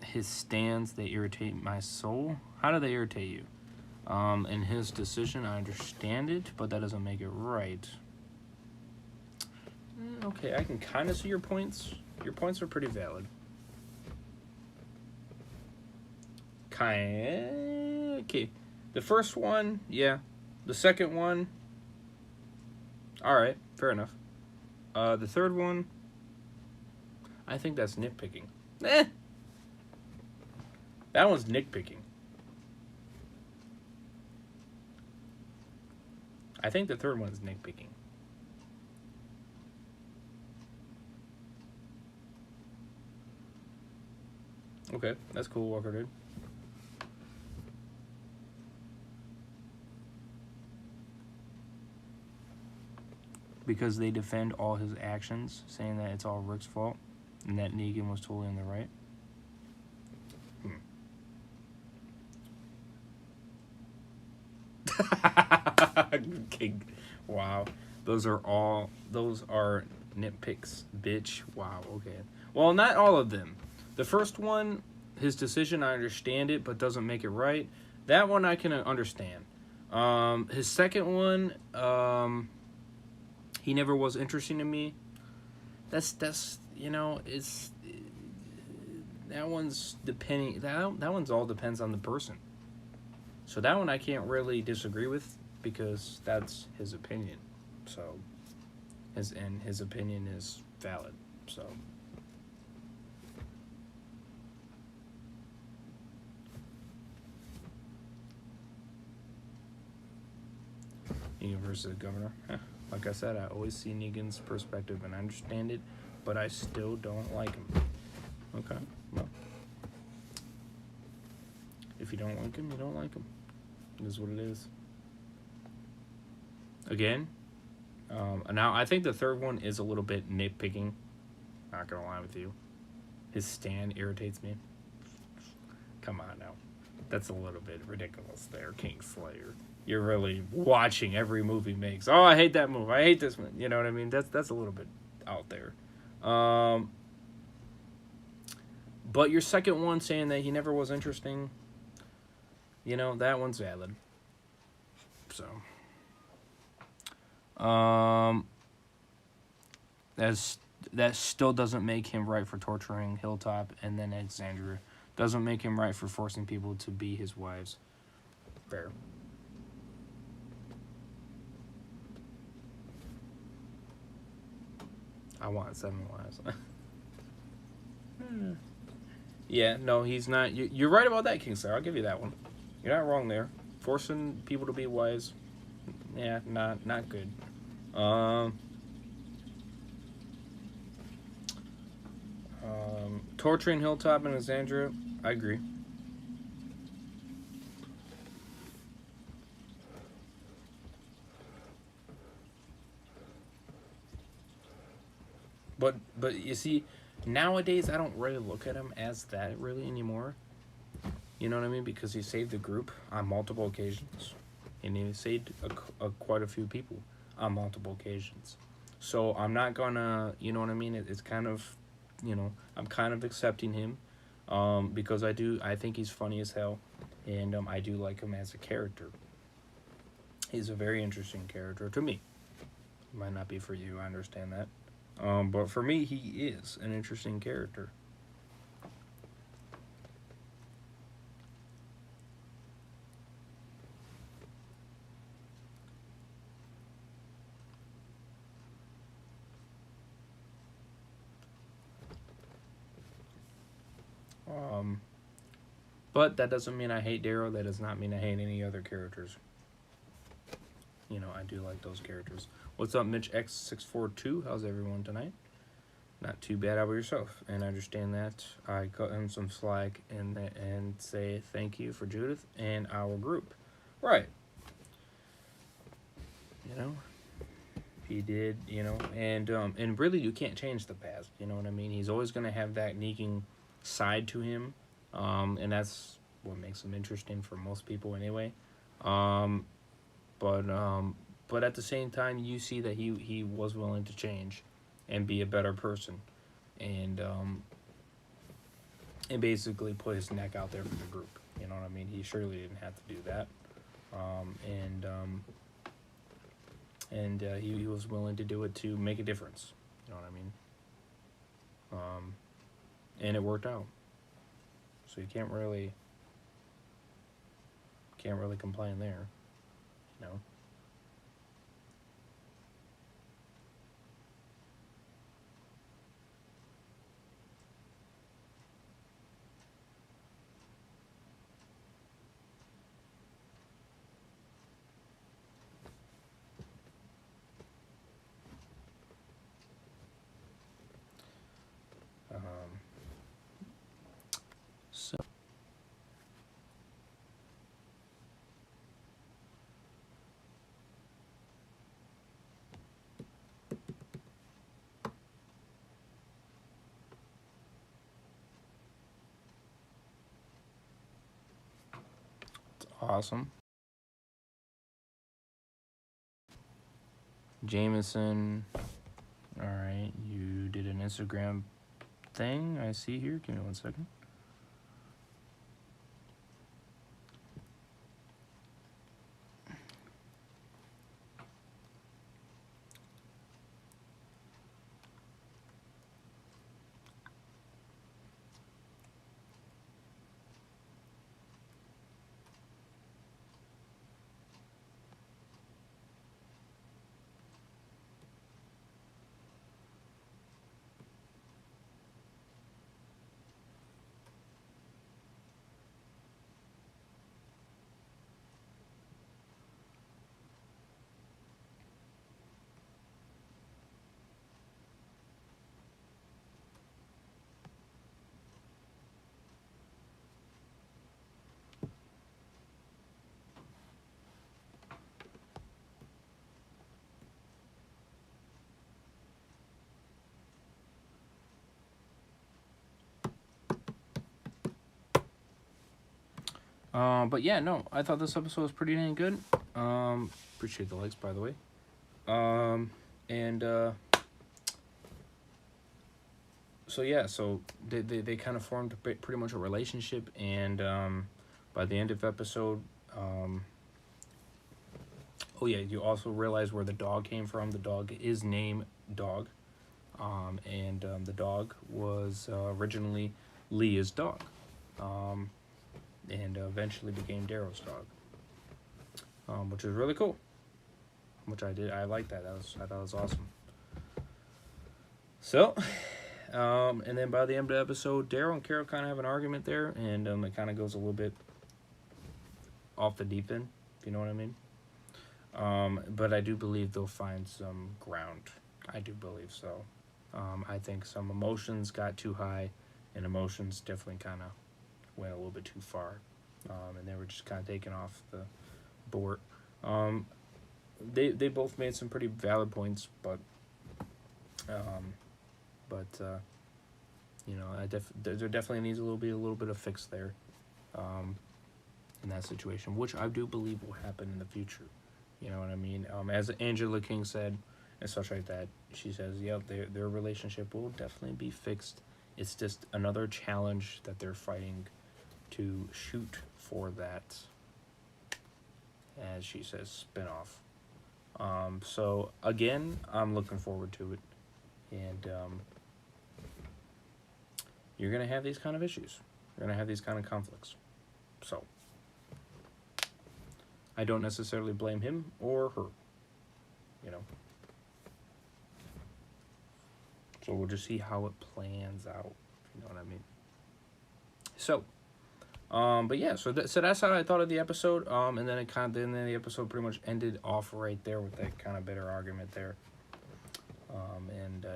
His stands, they irritate my soul. How do they irritate you? In his decision, I understand it, but that doesn't make it right. Okay, I can kind of see your points. Your points are pretty valid. Okay. The first one, yeah. The second one, alright, fair enough. The third one, I think that's nitpicking. Eh. That one's nitpicking. I think the third one is nitpicking. Okay, that's cool, Walker dude. Because they defend all his actions, saying that it's all Rick's fault, and that Negan was totally in the right. Okay. Wow. Those are nitpicks, bitch. Wow, okay. Well, not all of them. The first one, his decision, I understand it, but doesn't make it right. That one I can understand. His second one, he never was interesting to me. That's you know, it's that one's depending. That one's all depends on the person. So that one I can't really disagree with because that's his opinion. So his opinion is valid. So Negan versus the governor. Like I said, I always see Negan's perspective and I understand it, but I still don't like him. Okay, well, if you don't like him, you don't like him. It is what it is. Again, now I think the third one is a little bit nitpicking. Not gonna lie with you. His stand irritates me. Come on now. That's a little bit ridiculous there, Kingslayer. You're really watching every movie he makes. Oh, I hate that movie. I hate this one. You know what I mean? That's a little bit out there. But your second one saying that he never was interesting, you know, that one's valid. So, that still doesn't make him right for torturing Hilltop and then Alexandria. Doesn't make him right for forcing people to be his wives. Fair. I want 7 wives. Yeah, no, he's not. You're right about that, Kingslayer. I'll give you that one. You're not wrong there. Forcing people to be wives, yeah, not good. Torturing Hilltop and Alexandria, I agree. But you see, nowadays I don't really look at him as that really anymore. You know what I mean? Because he saved the group on multiple occasions, and he saved quite a few people on multiple occasions. So I'm not gonna, you know what I mean? It's kind of, you know, I'm kind of accepting him, because I think he's funny as hell, and I do like him as a character. He's a very interesting character to me. Might not be for you, I understand that. But for me, he is an interesting character. But that doesn't mean I hate Daryl. That does not mean I hate any other characters. You know, I do like those characters. What's up, Mitch X642? How's everyone tonight? Not too bad. How about yourself? And I understand that. I cut him some slack and say thank you for Judith and our group. Right. You know, he did. You know, and really, you can't change the past. You know what I mean? He's always gonna have that Negan side to him, and that's what makes him interesting for most people anyway. But at the same time, you see that he was willing to change and be a better person, and basically put his neck out there for the group. You know what I mean? He surely didn't have to do that, and he was willing to do it to make a difference. You know what I mean? And it worked out. So you can't really complain there. You know. Awesome. Jameson. All right, you did an Instagram thing. I see here. Give me 1 second. But yeah, no, I thought this episode was pretty dang good. Appreciate the likes, by the way. And so yeah, so they kind of formed pretty much a relationship, and by the end of episode, oh yeah, you also realize where the dog came from. The dog is named Dog, and the dog was originally Leah's dog, and eventually became Daryl's dog, which is really cool. Which I like that. I thought it was awesome. So, and then by the end of the episode, Daryl and Carol kind of have an argument there, and it kind of goes a little bit off the deep end, if you know what I mean. But I do believe they'll find some ground. I do believe so. I think some emotions got too high, and emotions definitely kind of went a little bit too far, and they were just kind of taken off the board. They both made some pretty valid points, but you know, there definitely needs a little bit of fix there, in that situation, which I do believe will happen in the future. You know what I mean? As Angela King said, and such like that, she says, "Yep, their relationship will definitely be fixed. It's just another challenge that they're fighting to shoot for that." As she says, spinoff. So again, I'm looking forward to it, and you're gonna have these kind of issues. You're gonna have these kind of conflicts. So I don't necessarily blame him or her. You know. So we'll just see how it plans out. If you know what I mean. So. But yeah, so that's how I thought of the episode. And then then the episode pretty much ended off right there with that kind of bitter argument there.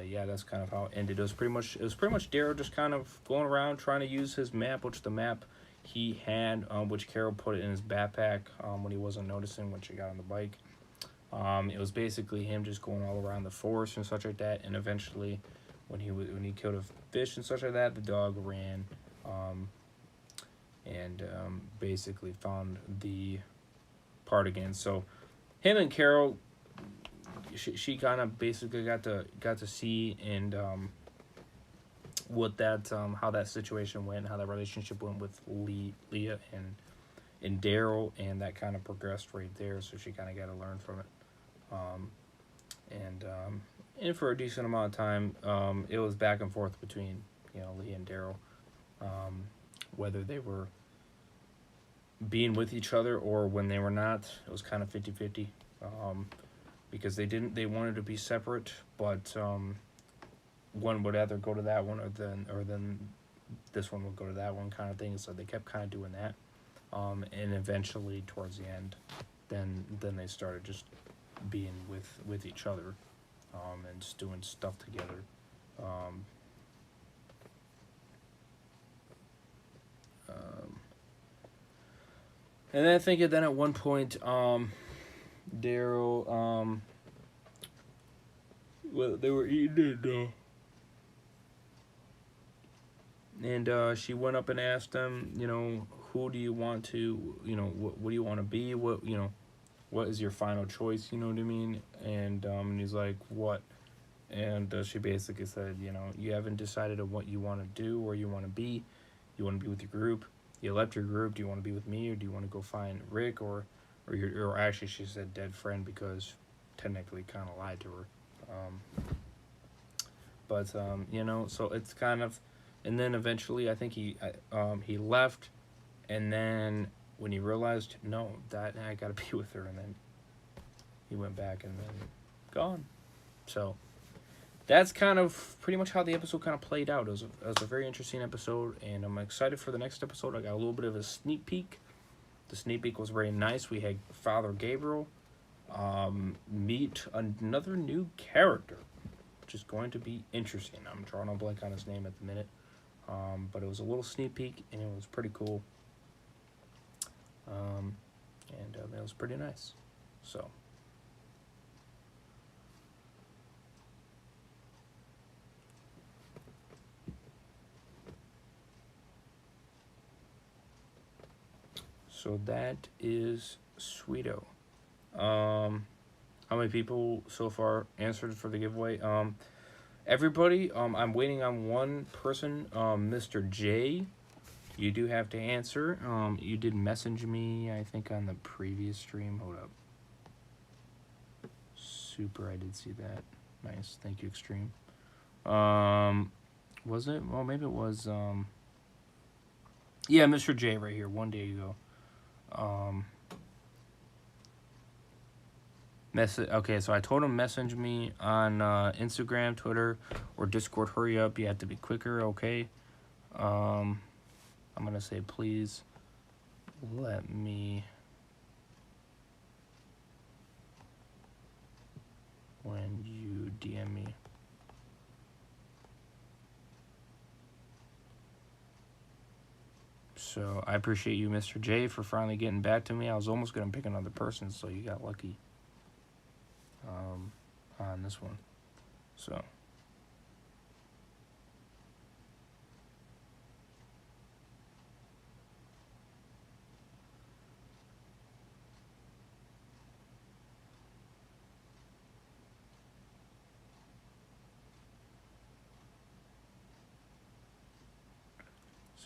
Yeah, that's kind of how it ended. It was pretty much Daryl just kind of going around trying to use his map, which the map he had, which Carol put in his backpack when he wasn't noticing when she got on the bike. It was basically him just going all around the forest and such like that. And eventually, when he killed a fish and such like that, the dog ran. And basically found the part again. So him and Carol, she kind of basically got to see and what that how that situation went, how that relationship went with Leah and Daryl, and that kind of progressed right there. So she kind of got to learn from it, and for a decent amount of time, it was back and forth between Leah and Daryl. Whether they were being with each other or when they were not, it was kind of 50-50, because they wanted to be separate, but one would either go to that one or then this one would go to that one, kind of thing. So they kept kind of doing that, and eventually towards the end, then they started just being with each other, and just doing stuff together. And then I think then at one point, Daryl, well, they were eating it, and she went up and asked him, who do you want to, what do you want to be? What is your final choice? You know what I mean? And he's like, what? And she basically said, you haven't decided on what you want to do or you want to be. You want to be with your group. You left your group. Do you want to be with me, or do you want to go find Rick, or actually she said dead friend because technically kind of lied to her. So it's kind of, and then eventually I think he left, and then when he realized, no, that I gotta be with her, and then he went back and then gone. So that's kind of pretty much how the episode kind of played out. It was a very interesting episode, and I'm excited for the next episode. I got a little bit of a sneak peek. The sneak peek was very nice. We had Father Gabriel meet another new character, which is going to be interesting. I'm drawing a blank on his name at the minute, but it was a little sneak peek, and it was pretty cool. And it was pretty nice. So that is Sweeto. How many people so far answered for the giveaway? Everybody, I'm waiting on one person, Mr. J. You do have to answer. You did message me, I think, on the previous stream. Hold up. Super, I did see that. Nice, thank you, Extreme. Was it? Well, maybe it was, yeah, Mr. J right here, one day ago. Okay, so I told him message me on Instagram, Twitter, or Discord. Hurry up, you have to be quicker. Okay. I'm gonna say please let me when you DM me. So I appreciate you, Mr. J, for finally getting back to me. I was almost gonna pick another person, so you got lucky on this one. So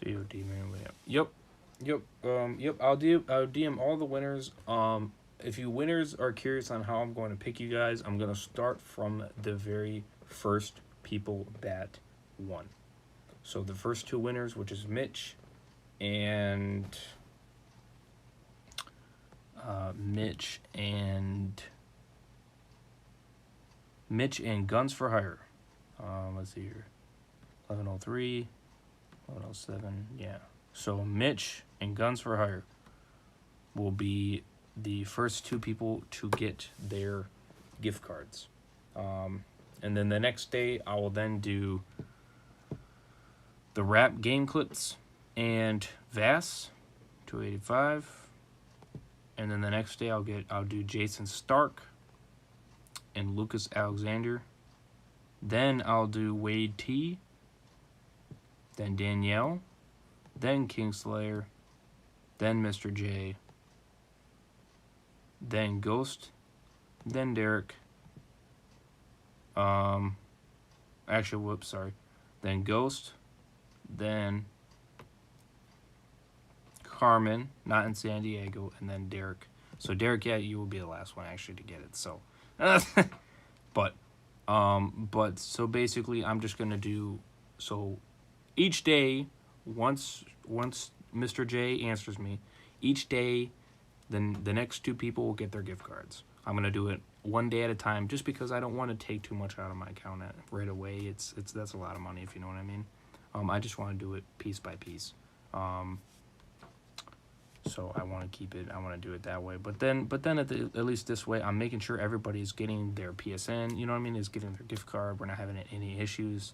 COD, man. Yep. I'll DM all the winners. If you winners are curious on how I'm going to pick you guys, I'm gonna start from the very first people that won. So the first two winners, which is Mitch and Guns for Hire. Let's see here. 1103, 1107, yeah. So Mitch and Guns for Hire will be the first two people to get their gift cards. And then the next day, I will then do the Rap Game Clips and Vass, 285. And then the next day, I'll do Jason Stark and Lucas Alexander. Then I'll do Wade T. Then Danielle. Then Kingslayer. Then Mr. J. Then Ghost. Then Derek. Actually, whoops, sorry. Then Ghost. Then Carmen, not in San Diego, and then Derek. So Derek, yeah, you will be the last one actually to get it. So, but so basically, I'm just gonna do so each day. Once Mr. J answers me, each day, then the next two people will get their gift cards. I'm gonna do it one day at a time, just because I don't want to take too much out of my account right away. That's a lot of money, if you know what I mean. I just want to do it piece by piece. So I want to keep it. I want to do it that way. But then at least this way, I'm making sure everybody's getting their PSN. You know what I mean? Is getting their gift card. We're not having any issues.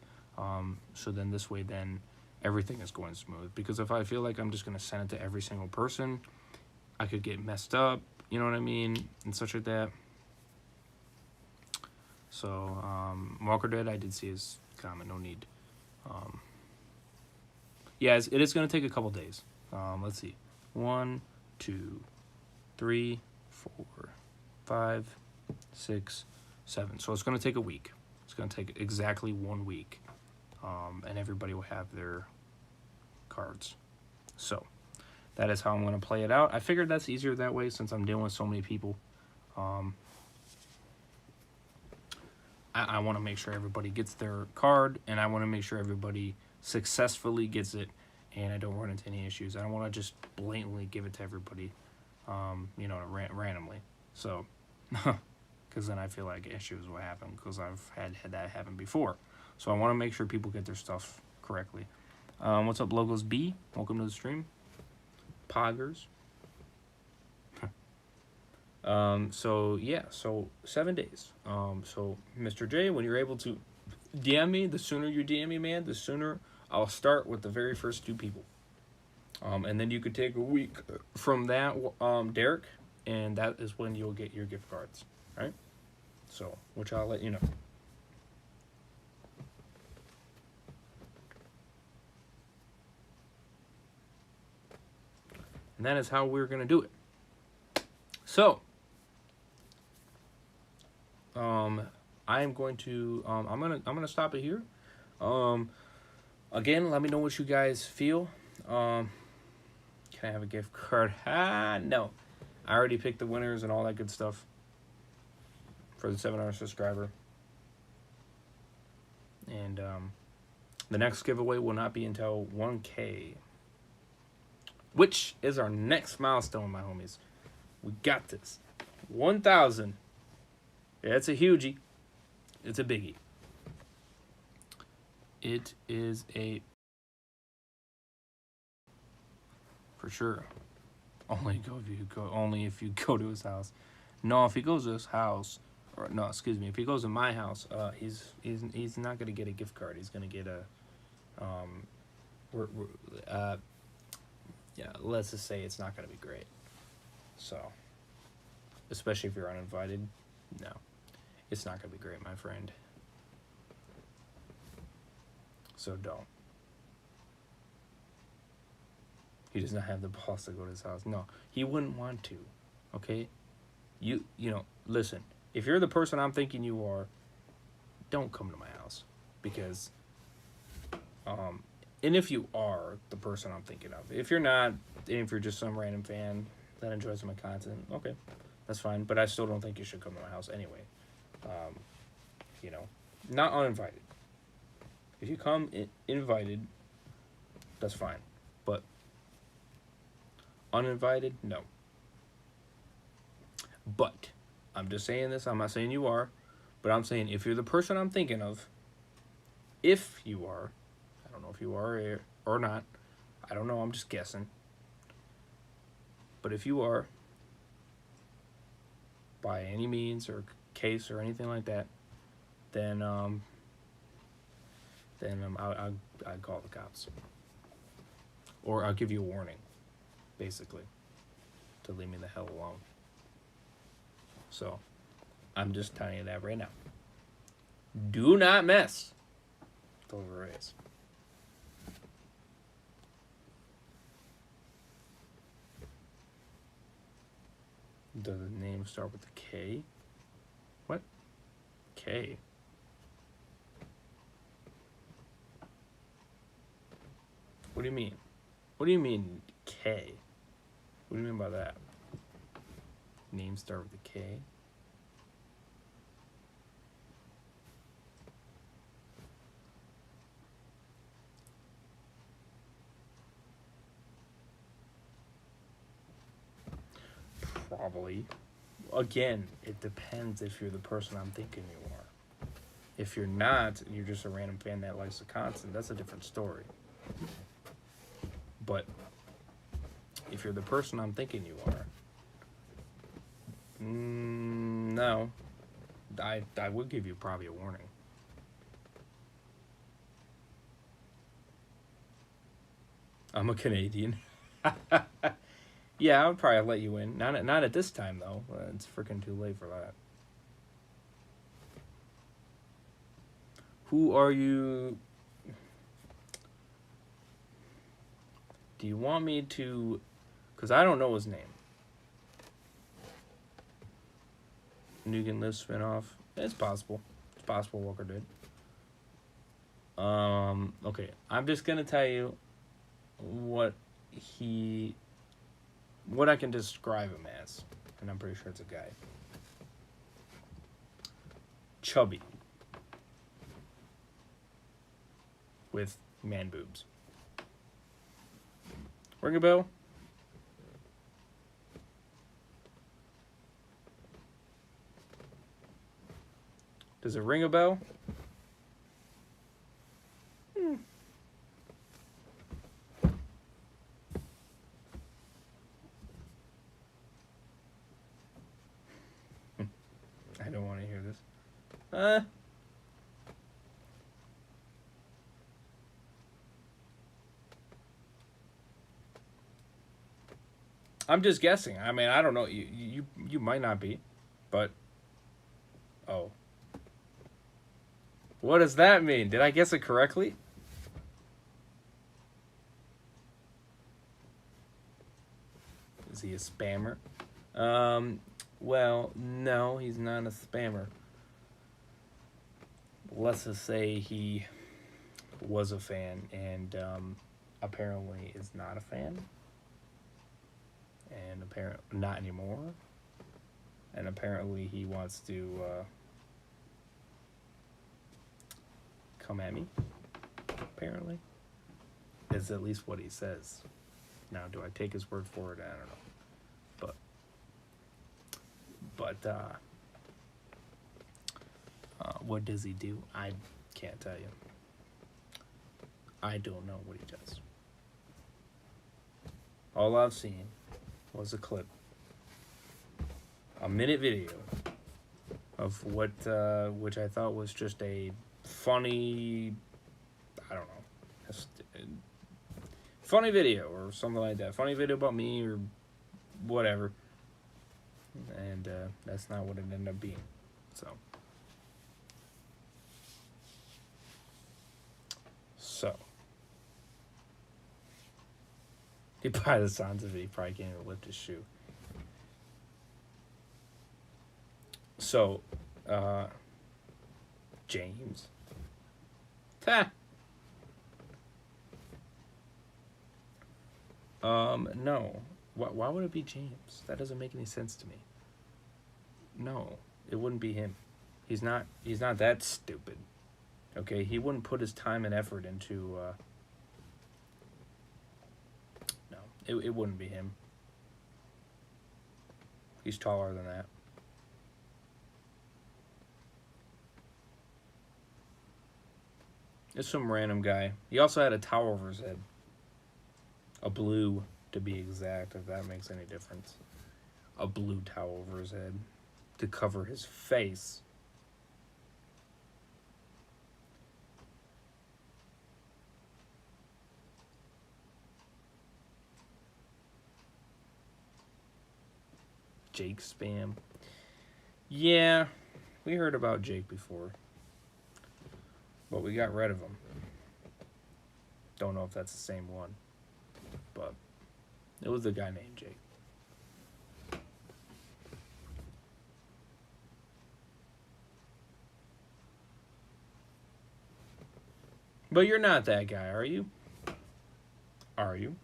So then this way, then everything is going smooth. Because if I feel like I'm just gonna send it to every single person, I could get messed up. You know what I mean? And such like that. So Walker Dead, I did see his comment. No need. Yeah, it is gonna take a couple days. Let's see. 1, 2, 3, 4, 5, 6, 7. So it's going to take a week. It's going to take exactly 1 week. And everybody will have their cards. So that is how I'm going to play it out. I figured that's easier that way since I'm dealing with so many people. I want to make sure everybody gets their card, and I want to make sure everybody successfully gets it, and I don't run into any issues. I don't want to just blatantly give it to everybody, you know, randomly. So, because then I feel like issues will happen, because I've had that happen before. So I want to make sure people get their stuff correctly. What's up, Logos B? Welcome to the stream. Poggers. So yeah, so 7 days. So Mr. J, when you're able to DM me, the sooner you DM me, man, the sooner I'll start with the very first 2 people. And then you could take a week from that, Derek, and that is when you'll get your gift cards, right? So, which I'll let you know. And that is how we're gonna do it. So, I'm going to I'm gonna stop it here. Again, let me know what you guys feel. Can I have a gift card? No. I already picked the winners and all that good stuff for the 7-hour subscriber. And the next giveaway will not be until 1K, which is our next milestone, my homies. We got this. 1,000. Yeah, it's a hugie. It's a biggie. It is a... For sure. Only if you go to his house. No, if he goes to his house, or no, excuse me, if he goes to my house, he's not gonna get a gift card. He's gonna get a, yeah, let's just say it's not gonna be great. So, especially if you're uninvited, no, it's not gonna be great, my friend. So don't. He does not have the balls to go to his house. No, he wouldn't want to. Okay, you know, listen. If you're the person I'm thinking you are, don't come to my house, because and if you are the person I'm thinking of, if you're not, and if you're just some random fan that enjoys my content, okay, that's fine. But I still don't think you should come to my house anyway. You know, not uninvited. If you come invited, that's fine. But uninvited, no. But I'm just saying this. I'm not saying you are, but I'm saying if you're the person I'm thinking of, if you are, I don't know if you are or not. I don't know. I'm just guessing. But if you are, by any means or case or anything like that, then I'll call the cops, or I'll give you a warning, basically, to leave me the hell alone. So, I'm just telling you that right now. Do not mess with overrays. Does the name start with a K? What? K? What do you mean? What do you mean, K? What do you mean by that? Names start with a K? Probably. Again, it depends if you're the person I'm thinking you are. If you're not, and you're just a random fan that likes the content, that's a different story. But if you're the person I'm thinking you are, no, I would give you probably a warning. I'm a Canadian. Yeah, I would probably let you in. Not at this time, though. It's freaking too late for that. Who are you? Do you want me to Because I don't know his name. Negan Lives spinoff. It's possible. It's possible Walker did. Okay. I'm just gonna tell you what I can describe him as. And I'm pretty sure it's a guy. Chubby. With man boobs. Ring a bell? Does it ring a bell? I don't want to hear this. I'm just guessing. I mean, I don't know. You might not be, but oh. What does that mean? Did I guess it correctly? Is he a spammer? Well, no, he's not a spammer. Let's just say he was a fan and apparently is not a fan. And apparently not anymore. And apparently he wants to come at me. Apparently. Is at least what he says. Now, do I take his word for it? I don't know. But what does he do? I can't tell you. I don't know what he does. All I've seen was a clip, a minute video of what, which I thought was just a funny, I don't know, just funny video or something like that. Funny video about me or whatever. And that's not what it ended up being. So he by the sounds of it, he probably can't even lift his shoe. So James. No. Why would it be James? That doesn't make any sense to me. No, it wouldn't be him. He's not that stupid. Okay, he wouldn't put his time and effort into no, it wouldn't be him. He's taller than that. It's some random guy. He also had a towel over his head. A blue, to be exact, if that makes any difference. A blue towel over his head to cover his face. Jake spam. Yeah, we heard about Jake before. But we got rid of him. Don't know if that's the same one. But it was a guy named Jake. But you're not that guy, are you? Are you?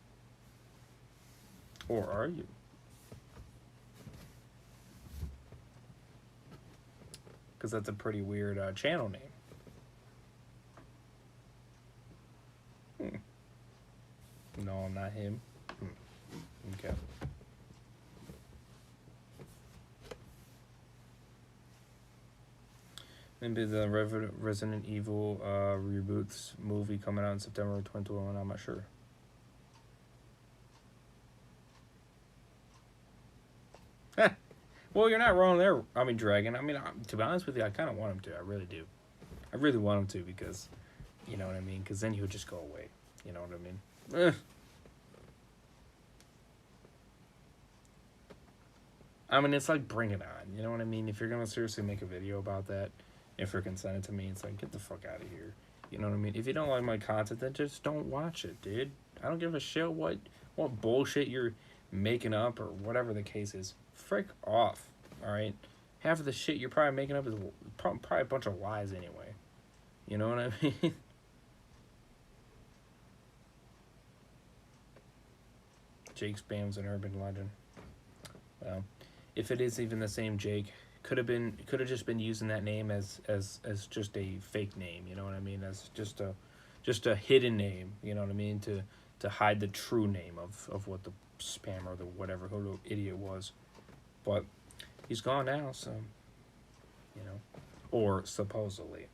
Or are you? Because that's a pretty weird channel name. No, I'm not him. Okay. Maybe the Resident Evil reboots movie coming out in September 2021. I'm not sure. Well, you're not wrong there. I mean, Dragon. I mean, to be honest with you, I kind of want him to. I really do. I really want him to because, you know what I mean? Because then he would just go away. You know what I mean? I mean, it's like, bring it on. You know what I mean? If you're going to seriously make a video about that, if you're going to send it to me, it's like, get the fuck out of here. You know what I mean? If you don't like my content, then just don't watch it, dude. I don't give a shit what bullshit you're making up or whatever the case is, frick off. All right, half of the shit you're probably making up is probably a bunch of lies anyway. You know what I mean? Jake Spam's an urban legend. Well, if it is even the same Jake, could have just been using that name as just a fake name. You know what I mean? As just a hidden name. You know what I mean? To hide the true name of what the spammer, the whatever who the idiot was. But he's gone now, so you know, or supposedly,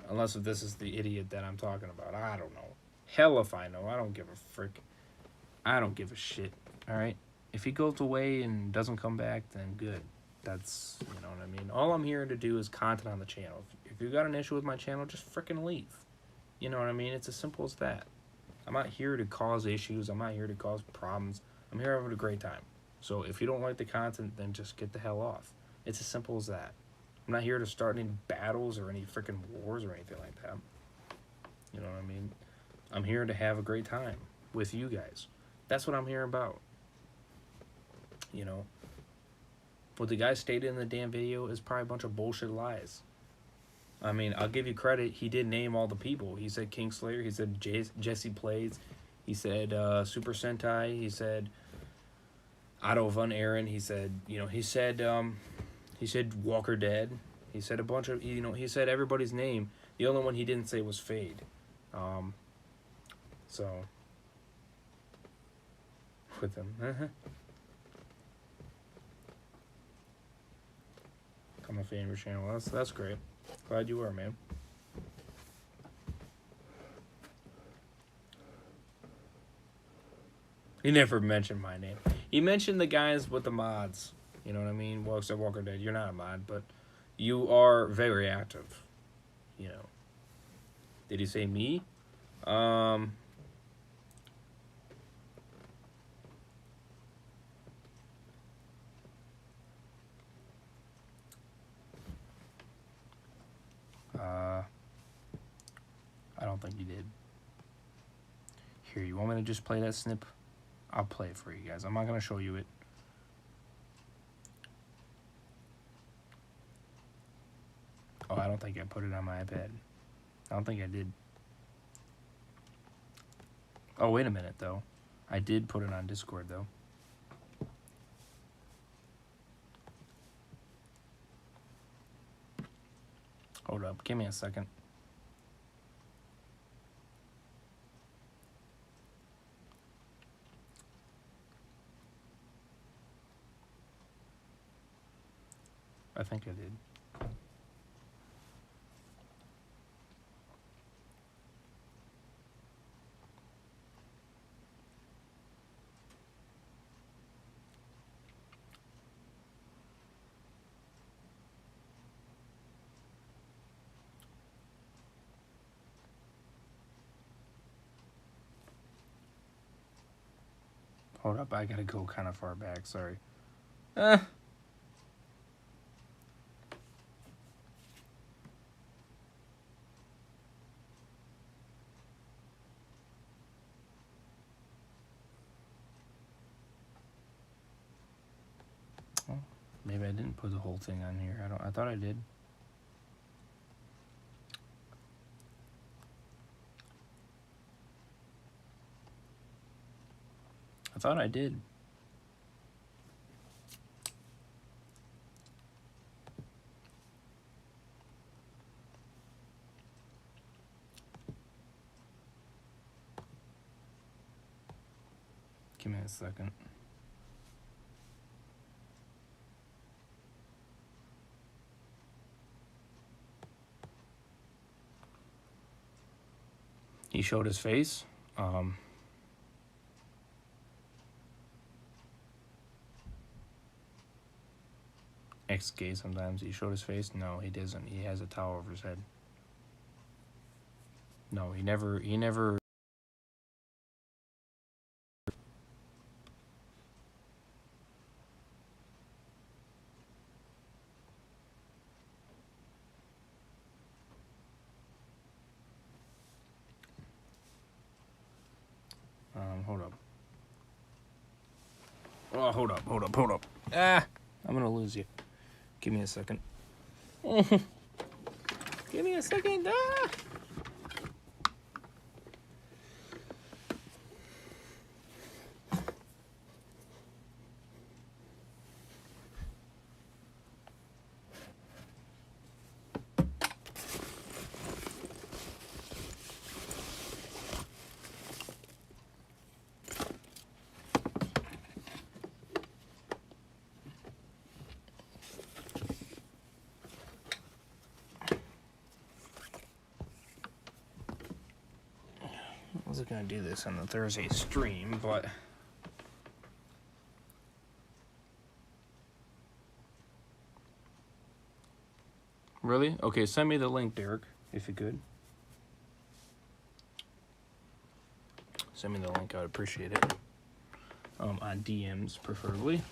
unless if this is the idiot that I'm talking about. I don't know. Hell if I know. I don't give a frick. I don't give a shit. All right. If he goes away and doesn't come back, then good. That's, you know what I mean? All I'm here to do is content on the channel. If you got an issue with my channel, just freaking leave. You know what I mean? It's as simple as that. I'm not here to cause issues. I'm not here to cause problems. I'm here having a great time. So if you don't like the content, then just get the hell off. It's as simple as that. I'm not here to start any battles or any freaking wars or anything like that. You know what I mean? I'm here to have a great time with you guys. That's what I'm here about. You know, what the guy stated in the damn video is probably a bunch of bullshit lies. I mean, I'll give you credit. He did name all the people. He said Kingslayer. He said Jesse Plays. He said Super Sentai. He said Otto Von Aaron. He said, you know, he said Walker Dead. He said a bunch of, you know, he said everybody's name. The only one he didn't say was Fade. So with him. I'm a fan of your channel. That's great. Glad you were, man. He never mentioned my name. He mentioned the guys with the mods. You know what I mean? Well, except Walker Dead. You're not a mod, but you are very active. You know. Did he say me? I don't think you did. Here, you want me to just play that snip? I'll play it for you guys. I'm not going to show you it. Oh, I don't think I put it on my iPad. I don't think I did. Oh, wait a minute, though. I did put it on Discord, though. Hold up. Give me a second. I think I did. Hold up, I gotta go kind of far back, sorry. Well, maybe I didn't put the whole thing on here. I thought I did. I thought I did. Give me a second. He showed his face. Ex-gay sometimes. He showed his face. No, he doesn't. He has a towel over his head. No, he never. Hold up. Oh, hold up. Ah, I'm gonna lose you. Give me a second. Give me a second. Ah. I wasn't gonna do this on the Thursday stream, but really? Okay, send me the link, Derek, if you could. Send me the link, I would appreciate it. On DMs, preferably.